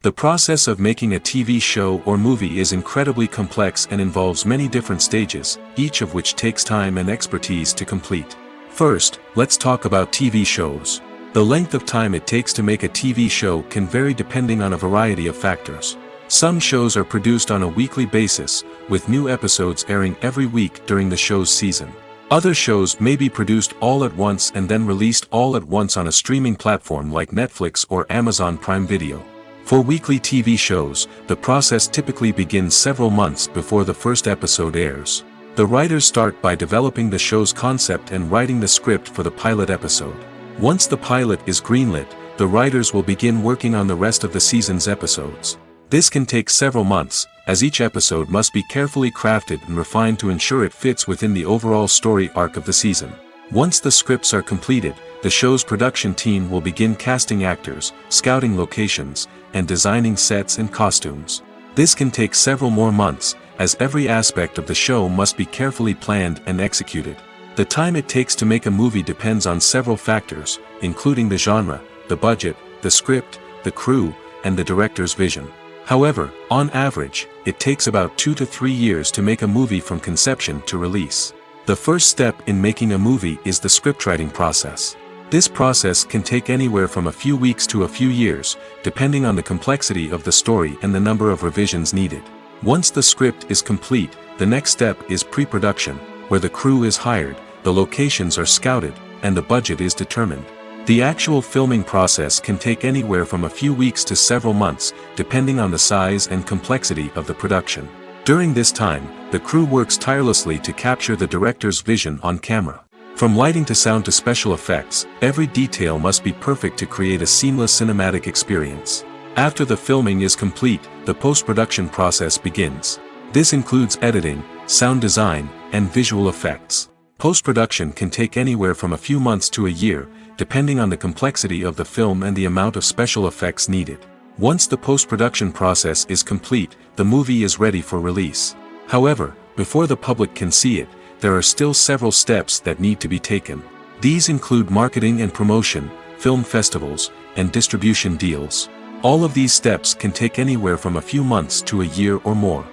The process of making a TV show or movie is incredibly complex and involves many different stages, each of which takes time and expertise to complete. First, let's talk about TV shows. The length of time it takes to make a TV show can vary depending on a variety of factors. Some shows are produced on a weekly basis, with new episodes airing every week during the show's season. Other shows may be produced all at once and then released all at once on a streaming platform like Netflix or Amazon Prime Video. For weekly TV shows, the process typically begins several months before the first episode airs. The writers start by developing the show's concept and writing the script for the pilot episode. Once the pilot is greenlit, the writers will begin working on the rest of the season's episodes. This can take several months, as each episode must be carefully crafted and refined to ensure it fits within the overall story arc of the season. Once the scripts are completed, the show's production team will begin casting actors, scouting locations, and designing sets and costumes. This can take several more months, as every aspect of the show must be carefully planned and executed. The time it takes to make a movie depends on several factors, including the genre, the budget, the script, the crew, and the director's vision. However, on average, it takes about 2 to 3 years to make a movie from conception to release. The first step in making a movie is the scriptwriting process. This process can take anywhere from a few weeks to a few years, depending on the complexity of the story and the number of revisions needed. Once the script is complete, the next step is pre-production, where the crew is hired, the locations are scouted, and the budget is determined. The actual filming process can take anywhere from a few weeks to several months, depending on the size and complexity of the production. During this time, the crew works tirelessly to capture the director's vision on camera. From lighting to sound to special effects, every detail must be perfect to create a seamless cinematic experience. After the filming is complete, the post-production process begins. This includes editing, sound design, and visual effects. Post-production can take anywhere from a few months to a year, depending on the complexity of the film and the amount of special effects needed. Once the post-production process is complete, the movie is ready for release. However, before the public can see it, there are still several steps that need to be taken. These include marketing and promotion, film festivals, and distribution deals. All of these steps can take anywhere from a few months to a year or more.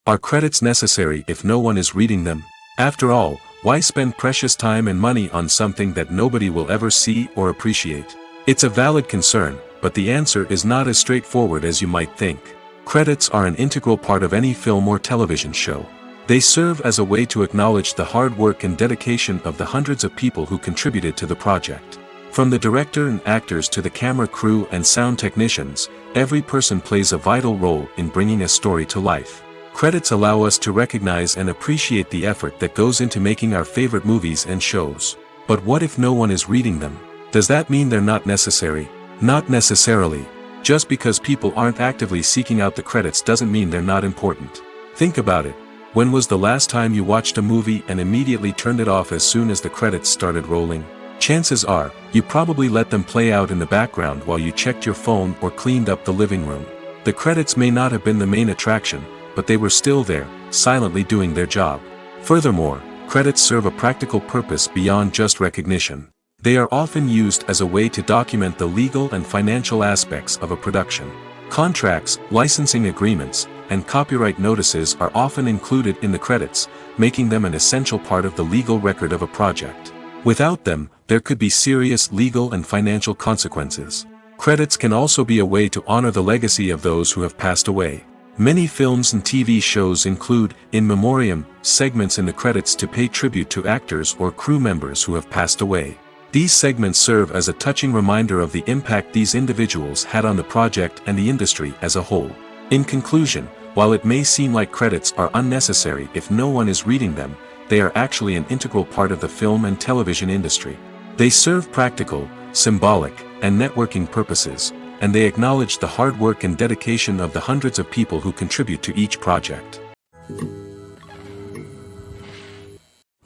Are credits necessary if no one is reading them? After all, why spend precious time and money on something that nobody will ever see or appreciate? It's a valid concern, but the answer is not as straightforward as you might think. Credits are an integral part of any film or television show. They serve as a way to acknowledge the hard work and dedication of the hundreds of people who contributed to the project. From the director and actors to the camera crew and sound technicians, every person plays a vital role in bringing a story to life. Credits allow us to recognize and appreciate the effort that goes into making our favorite movies and shows. But what if no one is reading them? Does that mean they're not necessary? Not necessarily. Just because people aren't actively seeking out the credits doesn't mean they're not important. Think about it. When was the last time you watched a movie and immediately turned it off as soon as the credits started rolling? Chances are, you probably let them play out in the background while you checked your phone or cleaned up the living room. The credits may not have been the main attraction, but they were still there, silently doing their job. Furthermore, credits serve a practical purpose beyond just recognition. They are often used as a way to document the legal and financial aspects of a production. Contracts, licensing agreements, and copyright notices are often included in the credits, making them an essential part of the legal record of a project. Without them, there could be serious legal and financial consequences. Credits can also be a way to honor the legacy of those who have passed away. Many films and TV shows include, in memoriam, segments in the credits to pay tribute to actors or crew members who have passed away. These segments serve as a touching reminder of the impact these individuals had on the project and the industry as a whole. In conclusion, while it may seem like credits are unnecessary if no one is reading them, they are actually an integral part of the film and television industry. They serve practical, symbolic, and networking purposes, and they acknowledge the hard work and dedication of the hundreds of people who contribute to each project.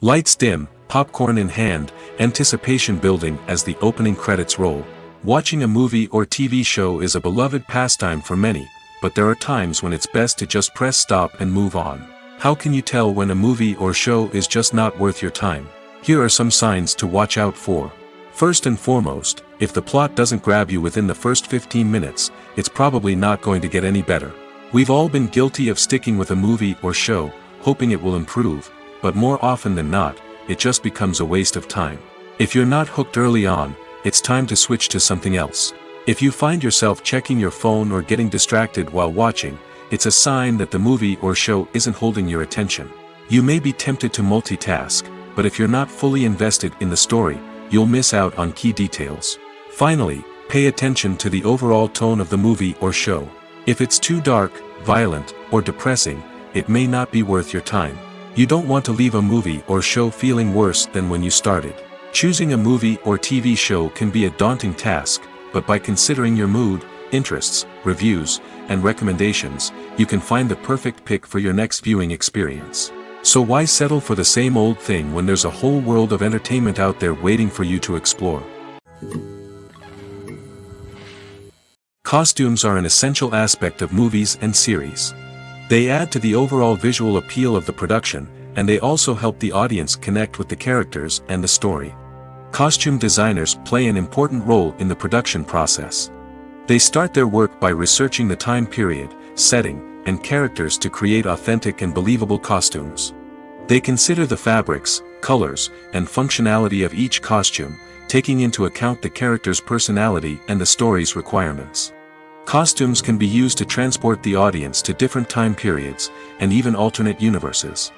Lights dim, popcorn in hand, anticipation building as the opening credits roll. Watching a movie or TV show is a beloved pastime for many, but there are times when it's best to just press stop and move on. How can you tell when a movie or show is just not worth your time? Here are some signs to watch out for. First and foremost, if the plot doesn't grab you within the first 15 minutes, it's probably not going to get any better. We've all been guilty of sticking with a movie or show, hoping it will improve, but more often than not, it just becomes a waste of time. If you're not hooked early on, it's time to switch to something else. If you find yourself checking your phone or getting distracted while watching, it's a sign that the movie or show isn't holding your attention. You may be tempted to multitask, but if you're not fully invested in the story, you'll miss out on key details. Finally, pay attention to the overall tone of the movie or show. If it's too dark, violent, or depressing, it may not be worth your time. You don't want to leave a movie or show feeling worse than when you started. Choosing a movie or TV show can be a daunting task, but by considering your mood, interests, reviews, and recommendations, you can find the perfect pick for your next viewing experience. So why settle for the same old thing when there's a whole world of entertainment out there waiting for you to explore? Costumes are an essential aspect of movies and series. They add to the overall visual appeal of the production, and they also help the audience connect with the characters and the story. Costume designers play an important role in the production process. They start their work by researching the time period, setting, and characters to create authentic and believable costumes. They consider the fabrics, colors, and functionality of each costume, taking into account the character's personality and the story's requirements. Costumes can be used to transport the audience to different time periods, and even alternate universes.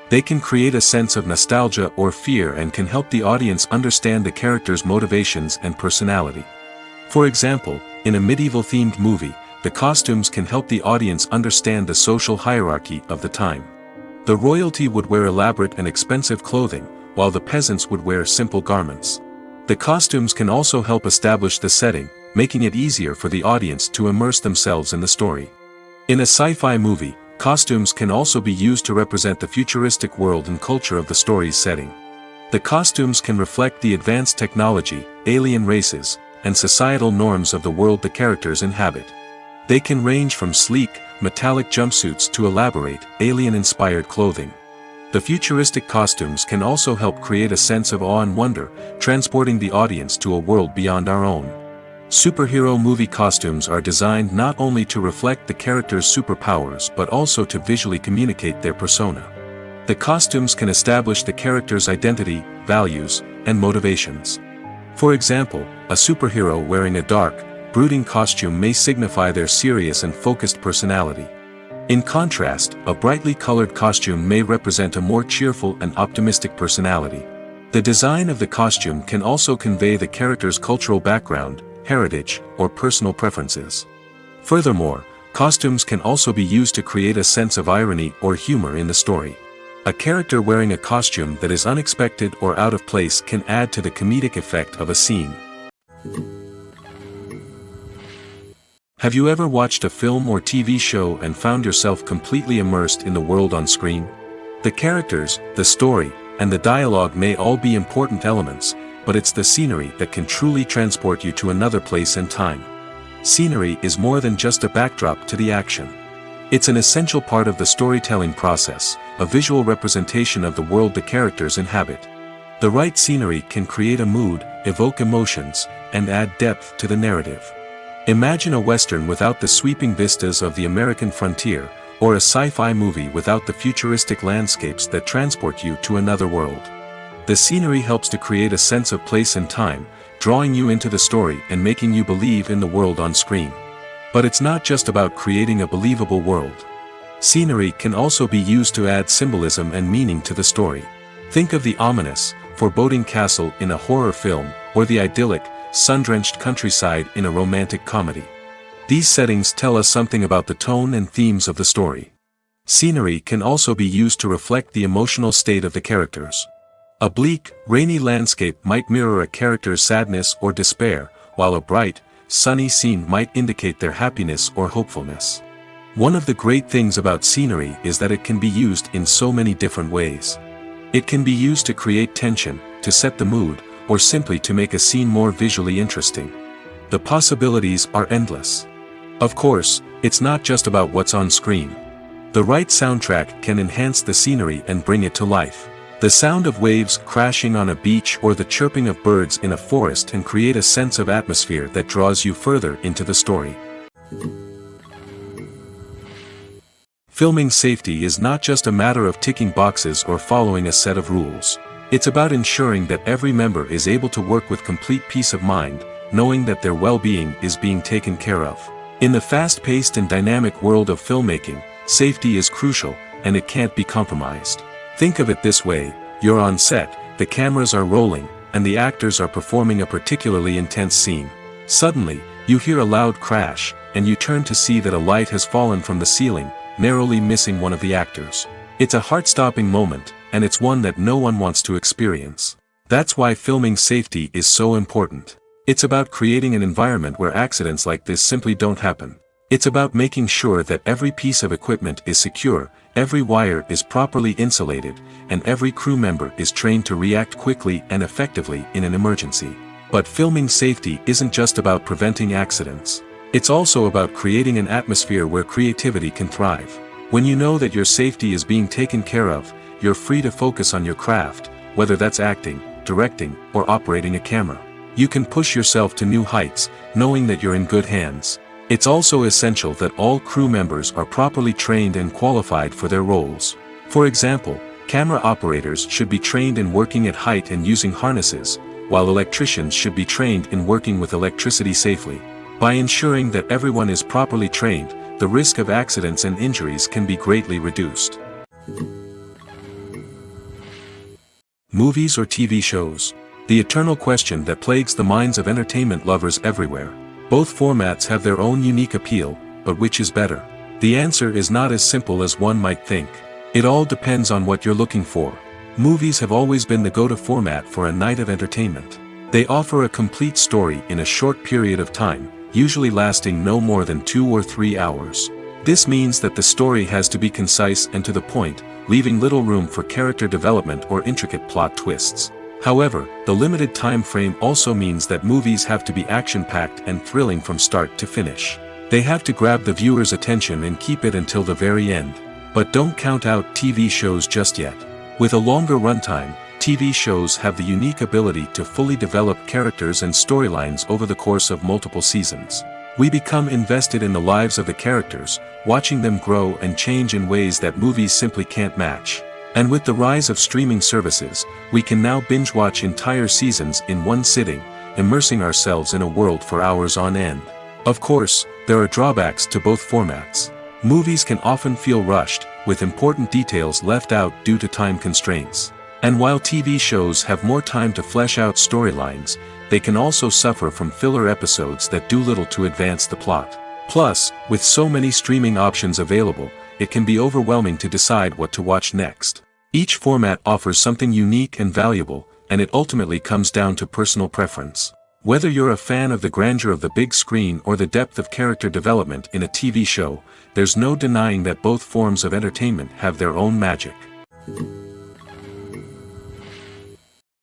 They can create a sense of nostalgia or fear and can help the audience understand the character's motivations and personality. For example, in a medieval-themed movie, the costumes can help the audience understand the social hierarchy of the time. The royalty would wear elaborate and expensive clothing, while the peasants would wear simple garments. The costumes can also help establish the setting, making it easier for the audience to immerse themselves in the story. In a sci-fi movie, costumes can also be used to represent the futuristic world and culture of the story's setting. The costumes can reflect the advanced technology, alien races, and societal norms of the world the characters inhabit. They can range from sleek, metallic jumpsuits to elaborate, alien-inspired clothing. The futuristic costumes can also help create a sense of awe and wonder, transporting the audience to a world beyond our own. Superhero movie costumes are designed not only to reflect the character's superpowers but also to visually communicate their persona. The costumes can establish the character's identity, values, and motivations. For example, a superhero wearing a dark, brooding costume may signify their serious and focused personality. In contrast, a brightly colored costume may represent a more cheerful and optimistic personality. The design of the costume can also convey the character's cultural background, heritage, or personal preferences. Furthermore, costumes can also be used to create a sense of irony or humor in the story. A character wearing a costume that is unexpected or out of place can add to the comedic effect of a scene. Have you ever watched a film or TV show and found yourself completely immersed in the world on screen? The characters, the story, and the dialogue may all be important elements, but it's the scenery that can truly transport you to another place and time. Scenery is more than just a backdrop to the action. It's an essential part of the storytelling process, a visual representation of the world the characters inhabit. The right scenery can create a mood, evoke emotions, and add depth to the narrative. Imagine a Western without the sweeping vistas of the American frontier, or a sci-fi movie without the futuristic landscapes that transport you to another world. The scenery helps to create a sense of place and time, drawing you into the story and making you believe in the world on screen. But it's not just about creating a believable world. Scenery can also be used to add symbolism and meaning to the story. Think of the ominous, foreboding castle in a horror film, or the idyllic, sun-drenched countryside in a romantic comedy. These settings tell us something about the tone and themes of the story. Scenery can also be used to reflect the emotional state of the characters. A bleak, rainy landscape might mirror a character's sadness or despair, while a bright, sunny scene might indicate their happiness or hopefulness. One of the great things about scenery is that it can be used in so many different ways. It can be used to create tension, to set the mood, or simply to make a scene more visually interesting. The possibilities are endless. Of course, it's not just about what's on screen. The right soundtrack can enhance the scenery and bring it to life. The sound of waves crashing on a beach or the chirping of birds in a forest can create a sense of atmosphere that draws you further into the story. Filming safety is not just a matter of ticking boxes or following a set of rules. It's about ensuring that every member is able to work with complete peace of mind, knowing that their well-being is being taken care of. In the fast-paced and dynamic world of filmmaking, safety is crucial, and it can't be compromised. Think of it this way: you're on set, the cameras are rolling, and the actors are performing a particularly intense scene. Suddenly, you hear a loud crash, and you turn to see that a light has fallen from the ceiling, narrowly missing one of the actors. It's a heart-stopping moment, and it's one that no one wants to experience. That's why filming safety is so important. It's about creating an environment where accidents like this simply don't happen. It's about making sure that every piece of equipment is secure, every wire is properly insulated, and every crew member is trained to react quickly and effectively in an emergency. But filming safety isn't just about preventing accidents. It's also about creating an atmosphere where creativity can thrive. When you know that your safety is being taken care of, you're free to focus on your craft, whether that's acting, directing, or operating a camera. You can push yourself to new heights, knowing that you're in good hands. It's also essential that all crew members are properly trained and qualified for their roles. For example, camera operators should be trained in working at height and using harnesses, while electricians should be trained in working with electricity safely. By ensuring that everyone is properly trained, the risk of accidents and injuries can be greatly reduced. Movies or TV shows? The eternal question that plagues the minds of entertainment lovers everywhere. Both formats have their own unique appeal, but which is better? The answer is not as simple as one might think. It all depends on what you're looking for. Movies have always been the go-to format for a night of entertainment. They offer a complete story in a short period of time, usually lasting no more than 2 or 3 hours. This means that the story has to be concise and to the point, leaving little room for character development or intricate plot twists. However, the limited time frame also means that movies have to be action-packed and thrilling from start to finish. They have to grab the viewer's attention and keep it until the very end. But don't count out TV shows just yet. With a longer runtime, TV shows have the unique ability to fully develop characters and storylines over the course of multiple seasons. We become invested in the lives of the characters, watching them grow and change in ways that movies simply can't match. And with the rise of streaming services, we can now binge-watch entire seasons in one sitting, immersing ourselves in a world for hours on end. Of course, there are drawbacks to both formats. Movies can often feel rushed, with important details left out due to time constraints. And while TV shows have more time to flesh out storylines, they can also suffer from filler episodes that do little to advance the plot. Plus, with so many streaming options available, it can be overwhelming to decide what to watch next. Each format offers something unique and valuable, and it ultimately comes down to personal preference. Whether you're a fan of the grandeur of the big screen or the depth of character development in a TV show, there's no denying that both forms of entertainment have their own magic.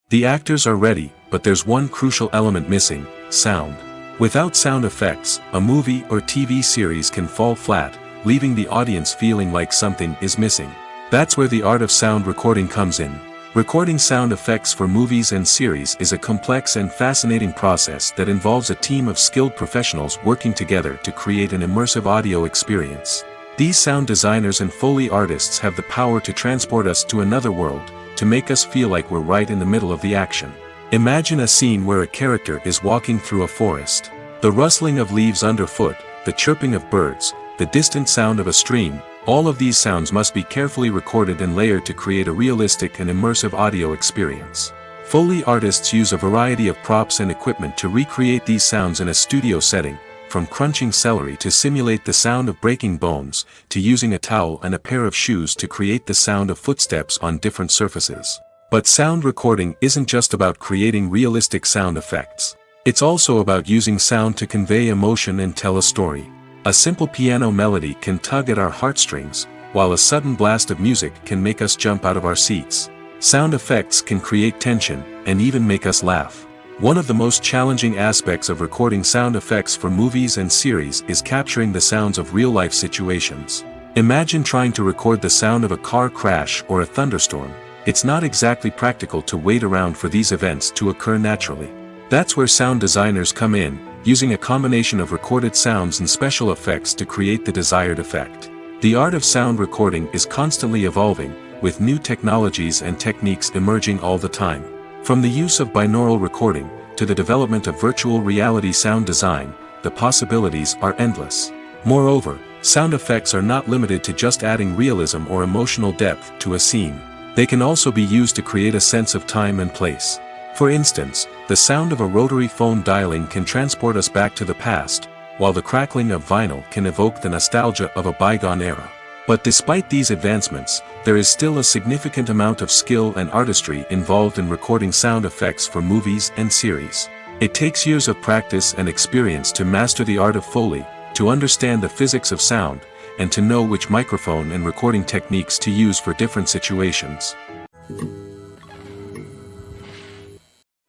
The actors are ready, but there's one crucial element missing: sound. Without sound effects, a movie or TV series can fall flat, leaving the audience feeling like something is missing. That's where the art of sound recording comes in. Recording sound effects for movies and series is a complex and fascinating process that involves a team of skilled professionals working together to create an immersive audio experience. These sound designers and Foley artists have the power to transport us to another world, to make us feel like we're right in the middle of the action. Imagine a scene where a character is walking through a forest. The rustling of leaves underfoot, the chirping of birds, the distant sound of a stream, all of these sounds must be carefully recorded and layered to create a realistic and immersive audio experience. Foley artists use a variety of props and equipment to recreate these sounds in a studio setting, from crunching celery to simulate the sound of breaking bones, to using a towel and a pair of shoes to create the sound of footsteps on different surfaces. But sound recording isn't just about creating realistic sound effects. It's also about using sound to convey emotion and tell a story. A simple piano melody can tug at our heartstrings, while a sudden blast of music can make us jump out of our seats. Sound effects can create tension, and even make us laugh. One of the most challenging aspects of recording sound effects for movies and series is capturing the sounds of real-life situations. Imagine trying to record the sound of a car crash or a thunderstorm. It's not exactly practical to wait around for these events to occur naturally. That's where sound designers come in, using a combination of recorded sounds and special effects to create the desired effect. The art of sound recording is constantly evolving, with new technologies and techniques emerging all the time. From the use of binaural recording, to the development of virtual reality sound design, the possibilities are endless. Moreover, sound effects are not limited to just adding realism or emotional depth to a scene. They can also be used to create a sense of time and place. For instance, the sound of a rotary phone dialing can transport us back to the past, while the crackling of vinyl can evoke the nostalgia of a bygone era. But despite these advancements, there is still a significant amount of skill and artistry involved in recording sound effects for movies and series. It takes years of practice and experience to master the art of Foley, to understand the physics of sound, and to know which microphone and recording techniques to use for different situations.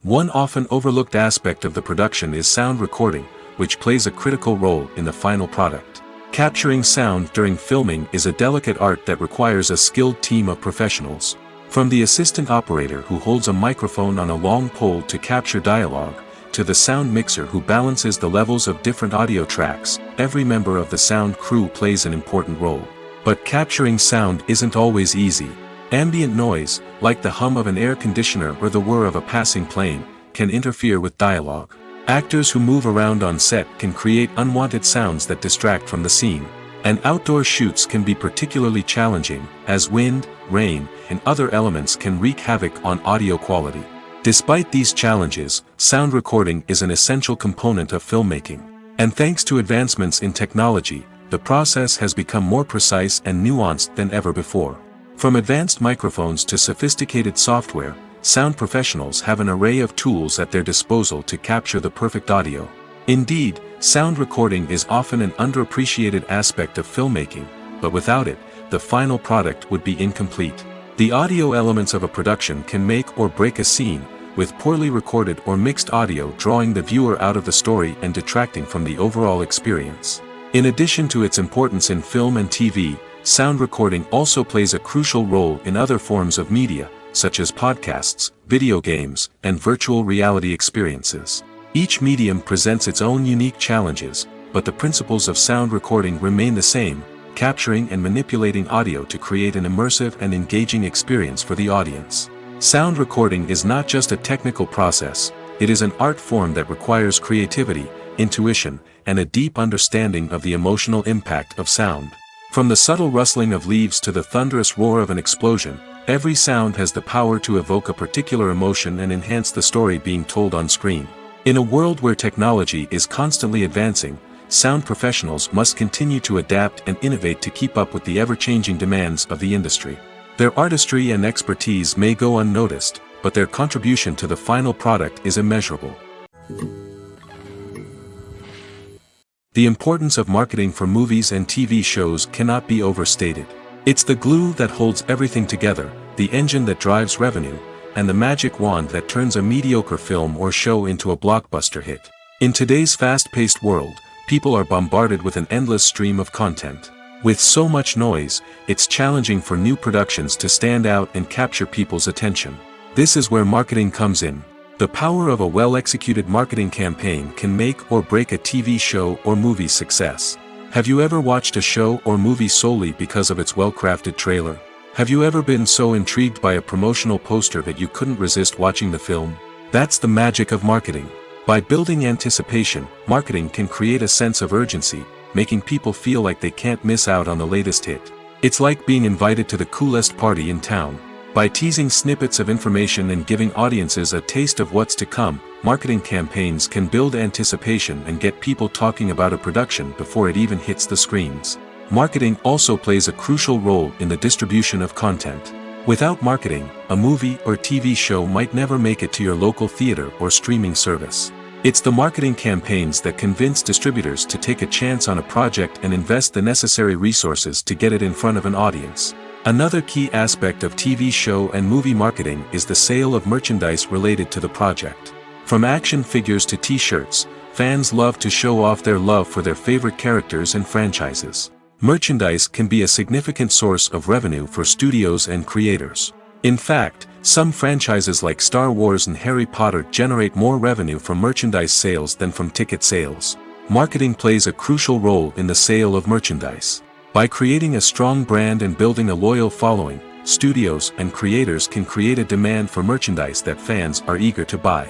One often overlooked aspect of the production is sound recording, which plays a critical role in the final product. Capturing sound during filming is a delicate art that requires a skilled team of professionals. From the assistant operator who holds a microphone on a long pole to capture dialogue, to the sound mixer who balances the levels of different audio tracks, every member of the sound crew plays an important role. But capturing sound isn't always easy. Ambient noise, like the hum of an air conditioner or the whir of a passing plane, can interfere with dialogue. Actors who move around on set can create unwanted sounds that distract from the scene. And outdoor shoots can be particularly challenging, as wind, rain, and other elements can wreak havoc on audio quality. Despite these challenges, sound recording is an essential component of filmmaking. And thanks to advancements in technology, the process has become more precise and nuanced than ever before. From advanced microphones to sophisticated software, sound professionals have an array of tools at their disposal to capture the perfect audio. Indeed, sound recording is often an underappreciated aspect of filmmaking, but without it, the final product would be incomplete. The audio elements of a production can make or break a scene, with poorly recorded or mixed audio drawing the viewer out of the story and detracting from the overall experience. In addition to its importance in film and TV, sound recording also plays a crucial role in other forms of media, such as podcasts, video games, and virtual reality experiences. Each medium presents its own unique challenges, but the principles of sound recording remain the same, capturing and manipulating audio to create an immersive and engaging experience for the audience. Sound recording is not just a technical process, it is an art form that requires creativity, intuition, and a deep understanding of the emotional impact of sound. From the subtle rustling of leaves to the thunderous roar of an explosion, every sound has the power to evoke a particular emotion and enhance the story being told on screen. In a world where technology is constantly advancing, sound professionals must continue to adapt and innovate to keep up with the ever-changing demands of the industry. Their artistry and expertise may go unnoticed, but their contribution to the final product is immeasurable. The importance of marketing for movies and TV shows cannot be overstated. It's the glue that holds everything together, the engine that drives revenue, and the magic wand that turns a mediocre film or show into a blockbuster hit. In today's fast-paced world, people are bombarded with an endless stream of content. With so much noise, it's challenging for new productions to stand out and capture people's attention. This is where marketing comes in. The power of a well-executed marketing campaign can make or break a TV show or movie's success. Have you ever watched a show or movie solely because of its well-crafted trailer? Have you ever been so intrigued by a promotional poster that you couldn't resist watching the film? That's the magic of marketing. By building anticipation, marketing can create a sense of urgency, making people feel like they can't miss out on the latest hit. It's like being invited to the coolest party in town. By teasing snippets of information and giving audiences a taste of what's to come, marketing campaigns can build anticipation and get people talking about a production before it even hits the screens. Marketing also plays a crucial role in the distribution of content. Without marketing, a movie or TV show might never make it to your local theater or streaming service. It's the marketing campaigns that convince distributors to take a chance on a project and invest the necessary resources to get it in front of an audience. Another key aspect of TV show and movie marketing is the sale of merchandise related to the project. From action figures to t-shirts, fans love to show off their love for their favorite characters and franchises. Merchandise can be a significant source of revenue for studios and creators. In fact, some franchises like Star Wars and Harry Potter generate more revenue from merchandise sales than from ticket sales. Marketing plays a crucial role in the sale of merchandise. By creating a strong brand and building a loyal following, studios and creators can create a demand for merchandise that fans are eager to buy.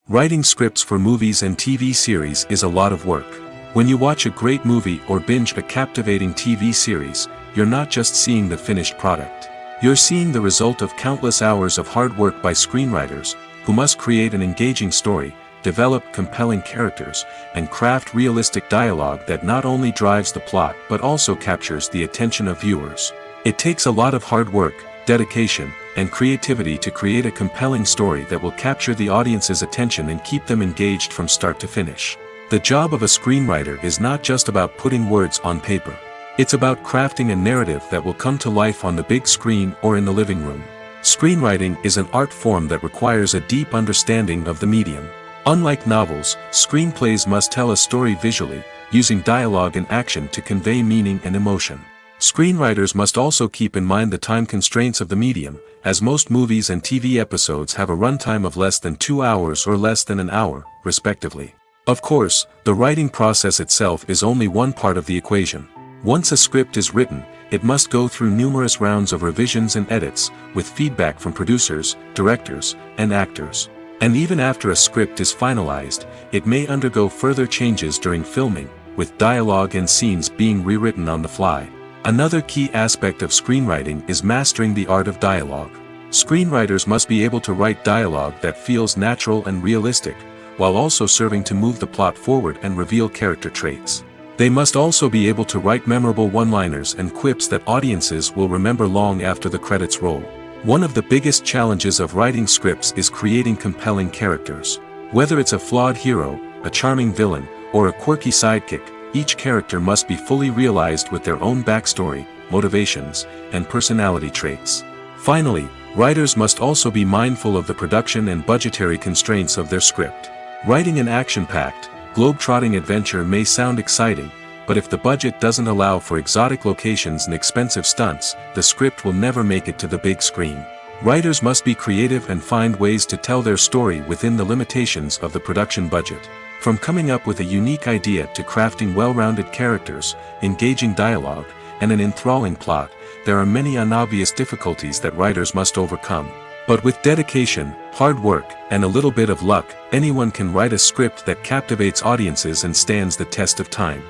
Writing scripts for movies and TV series is a lot of work. When you watch a great movie or binge a captivating TV series, you're not just seeing the finished product. You're seeing the result of countless hours of hard work by screenwriters, who must create an engaging story, develop compelling characters, and craft realistic dialogue that not only drives the plot but also captures the attention of viewers. It takes a lot of hard work, dedication, and creativity to create a compelling story that will capture the audience's attention and keep them engaged from start to finish. The job of a screenwriter is not just about putting words on paper. It's about crafting a narrative that will come to life on the big screen or in the living room. Screenwriting is an art form that requires a deep understanding of the medium. Unlike novels, screenplays must tell a story visually, using dialogue and action to convey meaning and emotion. Screenwriters must also keep in mind the time constraints of the medium, as most movies and TV episodes have a runtime of less than 2 hours or less than an hour, respectively. Of course, the writing process itself is only one part of the equation. Once a script is written, it must go through numerous rounds of revisions and edits, with feedback from producers, directors, and actors. And even after a script is finalized, it may undergo further changes during filming, with dialogue and scenes being rewritten on the fly. Another key aspect of screenwriting is mastering the art of dialogue. Screenwriters must be able to write dialogue that feels natural and realistic, while also serving to move the plot forward and reveal character traits. They must also be able to write memorable one-liners and quips that audiences will remember long after the credits roll. One of the biggest challenges of writing scripts is creating compelling characters. Whether it's a flawed hero, a charming villain, or a quirky sidekick, each character must be fully realized with their own backstory, motivations, and personality traits. Finally, writers must also be mindful of the production and budgetary constraints of their script. Writing an action-packed, globe-trotting adventure may sound exciting, but if the budget doesn't allow for exotic locations and expensive stunts, the script will never make it to the big screen. Writers must be creative and find ways to tell their story within the limitations of the production budget. From coming up with a unique idea to crafting well-rounded characters, engaging dialogue, and an enthralling plot, there are many unobvious difficulties that writers must overcome. But with dedication, hard work, and a little bit of luck, anyone can write a script that captivates audiences and stands the test of time.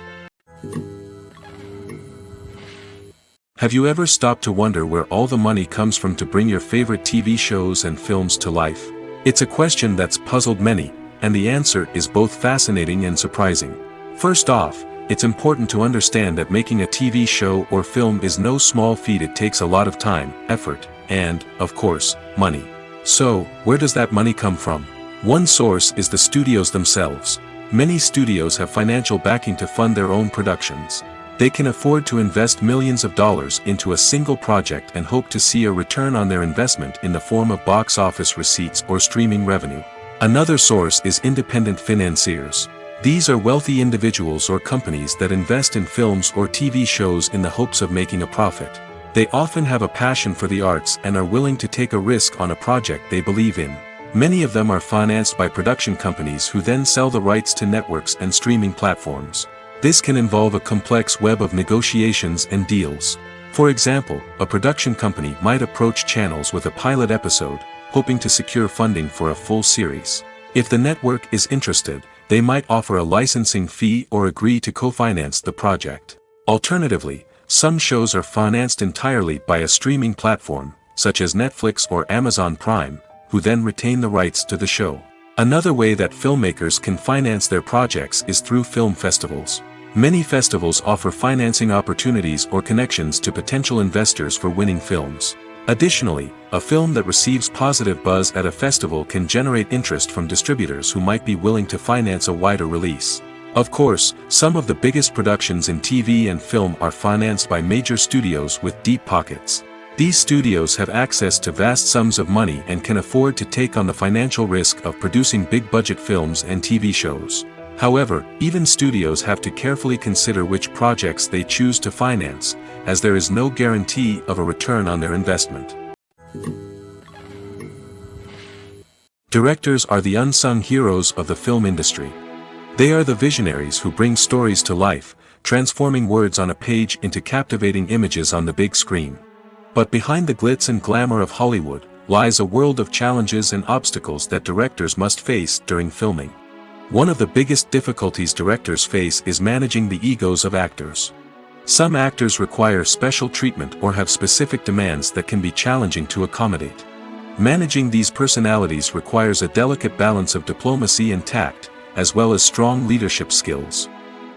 Have you ever stopped to wonder where all the money comes from to bring your favorite TV shows and films to life? It's a question that's puzzled many, and the answer is both fascinating and surprising. First off, it's important to understand that making a TV show or film is no small feat. It takes a lot of time, effort, and, of course, money. So, where does that money come from? One source is the studios themselves. Many studios have financial backing to fund their own productions. They can afford to invest millions of dollars into a single project and hope to see a return on their investment in the form of box office receipts or streaming revenue. Another source is independent financiers. These are wealthy individuals or companies that invest in films or TV shows in the hopes of making a profit. They often have a passion for the arts and are willing to take a risk on a project they believe in. Many of them are financed by production companies who then sell the rights to networks and streaming platforms. This can involve a complex web of negotiations and deals. For example, a production company might approach channels with a pilot episode, hoping to secure funding for a full series. If the network is interested, they might offer a licensing fee or agree to co-finance the project. Alternatively, some shows are financed entirely by a streaming platform, such as Netflix or Amazon Prime, who then retain the rights to the show. Another way that filmmakers can finance their projects is through film festivals. Many festivals offer financing opportunities or connections to potential investors for winning films. Additionally, a film that receives positive buzz at a festival can generate interest from distributors who might be willing to finance a wider release. Of course, some of the biggest productions in TV and film are financed by major studios with deep pockets. These studios have access to vast sums of money and can afford to take on the financial risk of producing big-budget films and TV shows. However, even studios have to carefully consider which projects they choose to finance, as there is no guarantee of a return on their investment. Directors are the unsung heroes of the film industry. They are the visionaries who bring stories to life, transforming words on a page into captivating images on the big screen. But behind the glitz and glamour of Hollywood, lies a world of challenges and obstacles that directors must face during filming. One of the biggest difficulties directors face is managing the egos of actors. Some actors require special treatment or have specific demands that can be challenging to accommodate. Managing these personalities requires a delicate balance of diplomacy and tact, as well as strong leadership skills.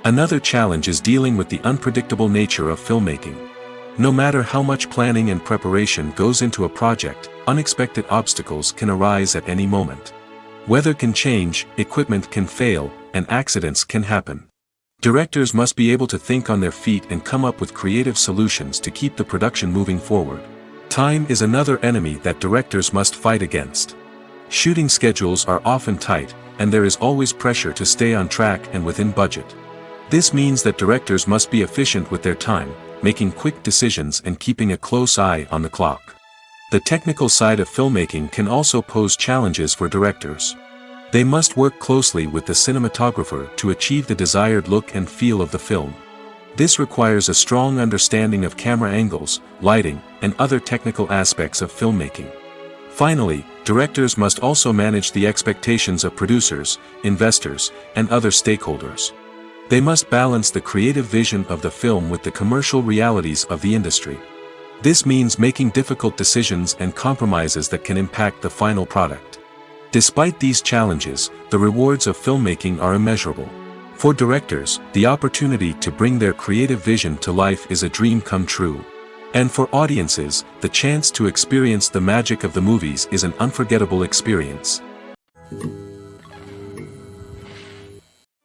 Another challenge is dealing with the unpredictable nature of filmmaking. No matter how much planning and preparation goes into a project, unexpected obstacles can arise at any moment. Weather can change, equipment can fail, and accidents can happen. Directors must be able to think on their feet and come up with creative solutions to keep the production moving forward. Time is another enemy that directors must fight against. Shooting schedules are often tight, and there is always pressure to stay on track and within budget. This means that directors must be efficient with their time, making quick decisions and keeping a close eye on the clock. The technical side of filmmaking can also pose challenges for directors. They must work closely with the cinematographer to achieve the desired look and feel of the film. This requires a strong understanding of camera angles, lighting, and other technical aspects of filmmaking. Finally, directors must also manage the expectations of producers, investors, and other stakeholders. They must balance the creative vision of the film with the commercial realities of the industry. This means making difficult decisions and compromises that can impact the final product. Despite these challenges, the rewards of filmmaking are immeasurable. For directors, the opportunity to bring their creative vision to life is a dream come true. And for audiences, the chance to experience the magic of the movies is an unforgettable experience.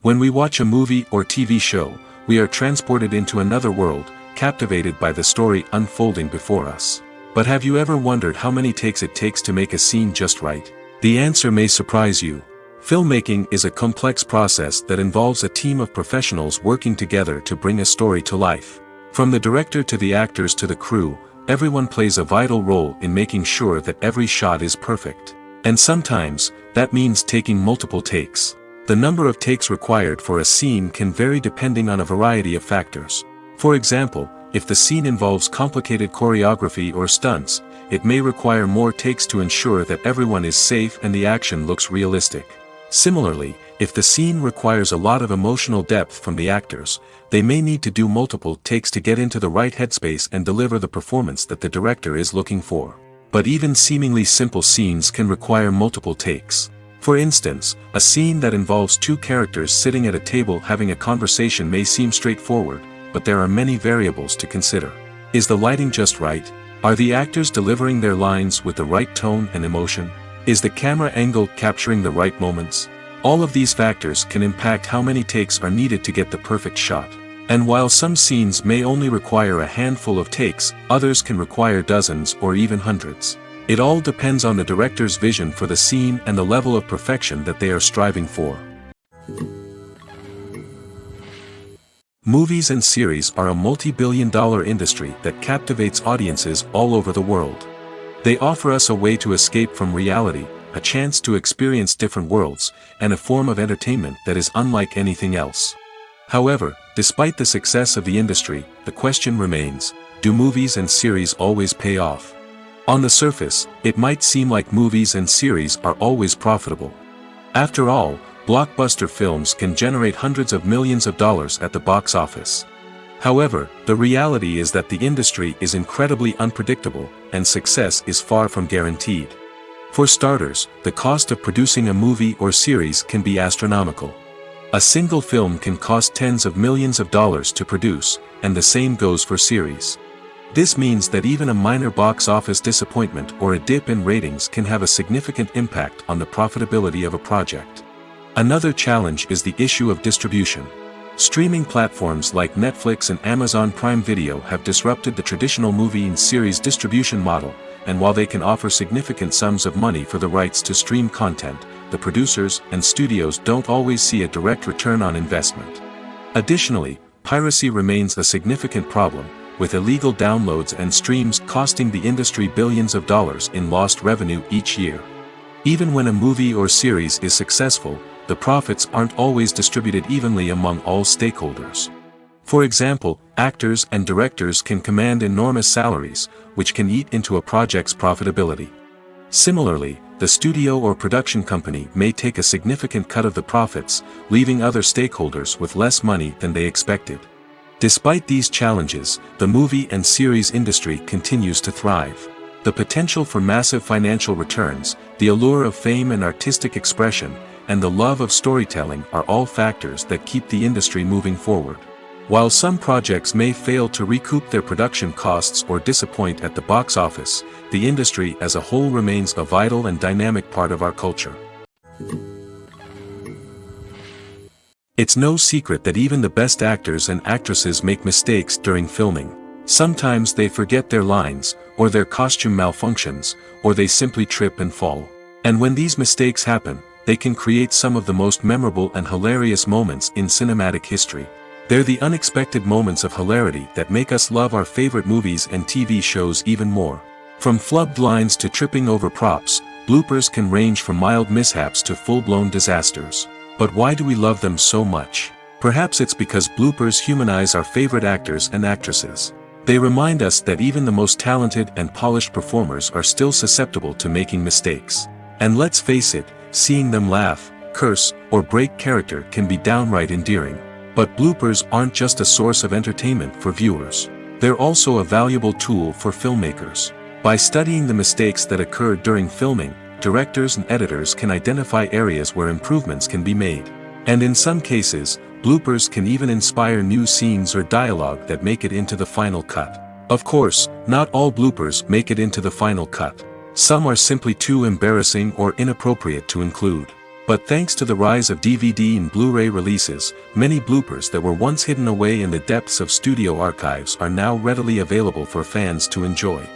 When we watch a movie or TV show, we are transported into another world, captivated by the story unfolding before us. But have you ever wondered how many takes it takes to make a scene just right? The answer may surprise you. Filmmaking is a complex process that involves a team of professionals working together to bring a story to life. From the director to the actors to the crew, everyone plays a vital role in making sure that every shot is perfect. And sometimes, that means taking multiple takes. The number of takes required for a scene can vary depending on a variety of factors. For example, if the scene involves complicated choreography or stunts, it may require more takes to ensure that everyone is safe and the action looks realistic. Similarly, if the scene requires a lot of emotional depth from the actors, they may need to do multiple takes to get into the right headspace and deliver the performance that the director is looking for. But even seemingly simple scenes can require multiple takes. For instance, a scene that involves two characters sitting at a table having a conversation may seem straightforward, but there are many variables to consider. Is the lighting just right? Are the actors delivering their lines with the right tone and emotion? Is the camera angle capturing the right moments? All of these factors can impact how many takes are needed to get the perfect shot. And while some scenes may only require a handful of takes, others can require dozens or even hundreds. It all depends on the director's vision for the scene and the level of perfection that they are striving for. Movies and series are a multi-billion-dollar industry that captivates audiences all over the world. They offer us a way to escape from reality, a chance to experience different worlds, and a form of entertainment that is unlike anything else. However, despite the success of the industry, the question remains, do movies and series always pay off? On the surface, it might seem like movies and series are always profitable. After all, blockbuster films can generate hundreds of millions of dollars at the box office. However, the reality is that the industry is incredibly unpredictable, and success is far from guaranteed. For starters, the cost of producing a movie or series can be astronomical. A single film can cost tens of millions of dollars to produce, and the same goes for series. This means that even a minor box office disappointment or a dip in ratings can have a significant impact on the profitability of a project. Another challenge is the issue of distribution. Streaming platforms like Netflix and Amazon Prime Video have disrupted the traditional movie and series distribution model, and while they can offer significant sums of money for the rights to stream content, the producers and studios don't always see a direct return on investment. Additionally, piracy remains a significant problem, with illegal downloads and streams costing the industry billions of dollars in lost revenue each year. Even when a movie or series is successful, the profits aren't always distributed evenly among all stakeholders. For example, actors and directors can command enormous salaries, which can eat into a project's profitability. Similarly, the studio or production company may take a significant cut of the profits, leaving other stakeholders with less money than they expected. Despite these challenges, the movie and series industry continues to thrive. The potential for massive financial returns, the allure of fame and artistic expression, and the love of storytelling are all factors that keep the industry moving forward. While some projects may fail to recoup their production costs or disappoint at the box office, the industry as a whole remains a vital and dynamic part of our culture. It's no secret that even the best actors and actresses make mistakes during filming. Sometimes they forget their lines, or their costume malfunctions, or they simply trip and fall. And when these mistakes happen, they can create some of the most memorable and hilarious moments in cinematic history. They're the unexpected moments of hilarity that make us love our favorite movies and TV shows even more. From flubbed lines to tripping over props, bloopers can range from mild mishaps to full-blown disasters. But why do we love them so much? Perhaps it's because bloopers humanize our favorite actors and actresses. They remind us that even the most talented and polished performers are still susceptible to making mistakes. And let's face it, seeing them laugh, curse, or break character can be downright endearing. But bloopers aren't just a source of entertainment for viewers. They're also a valuable tool for filmmakers. By studying the mistakes that occur during filming, directors and editors can identify areas where improvements can be made. And in some cases, bloopers can even inspire new scenes or dialogue that make it into the final cut. Of course, not all bloopers make it into the final cut. Some are simply too embarrassing or inappropriate to include. But thanks to the rise of DVD and Blu-ray releases, many bloopers that were once hidden away in the depths of studio archives are now readily available for fans to enjoy.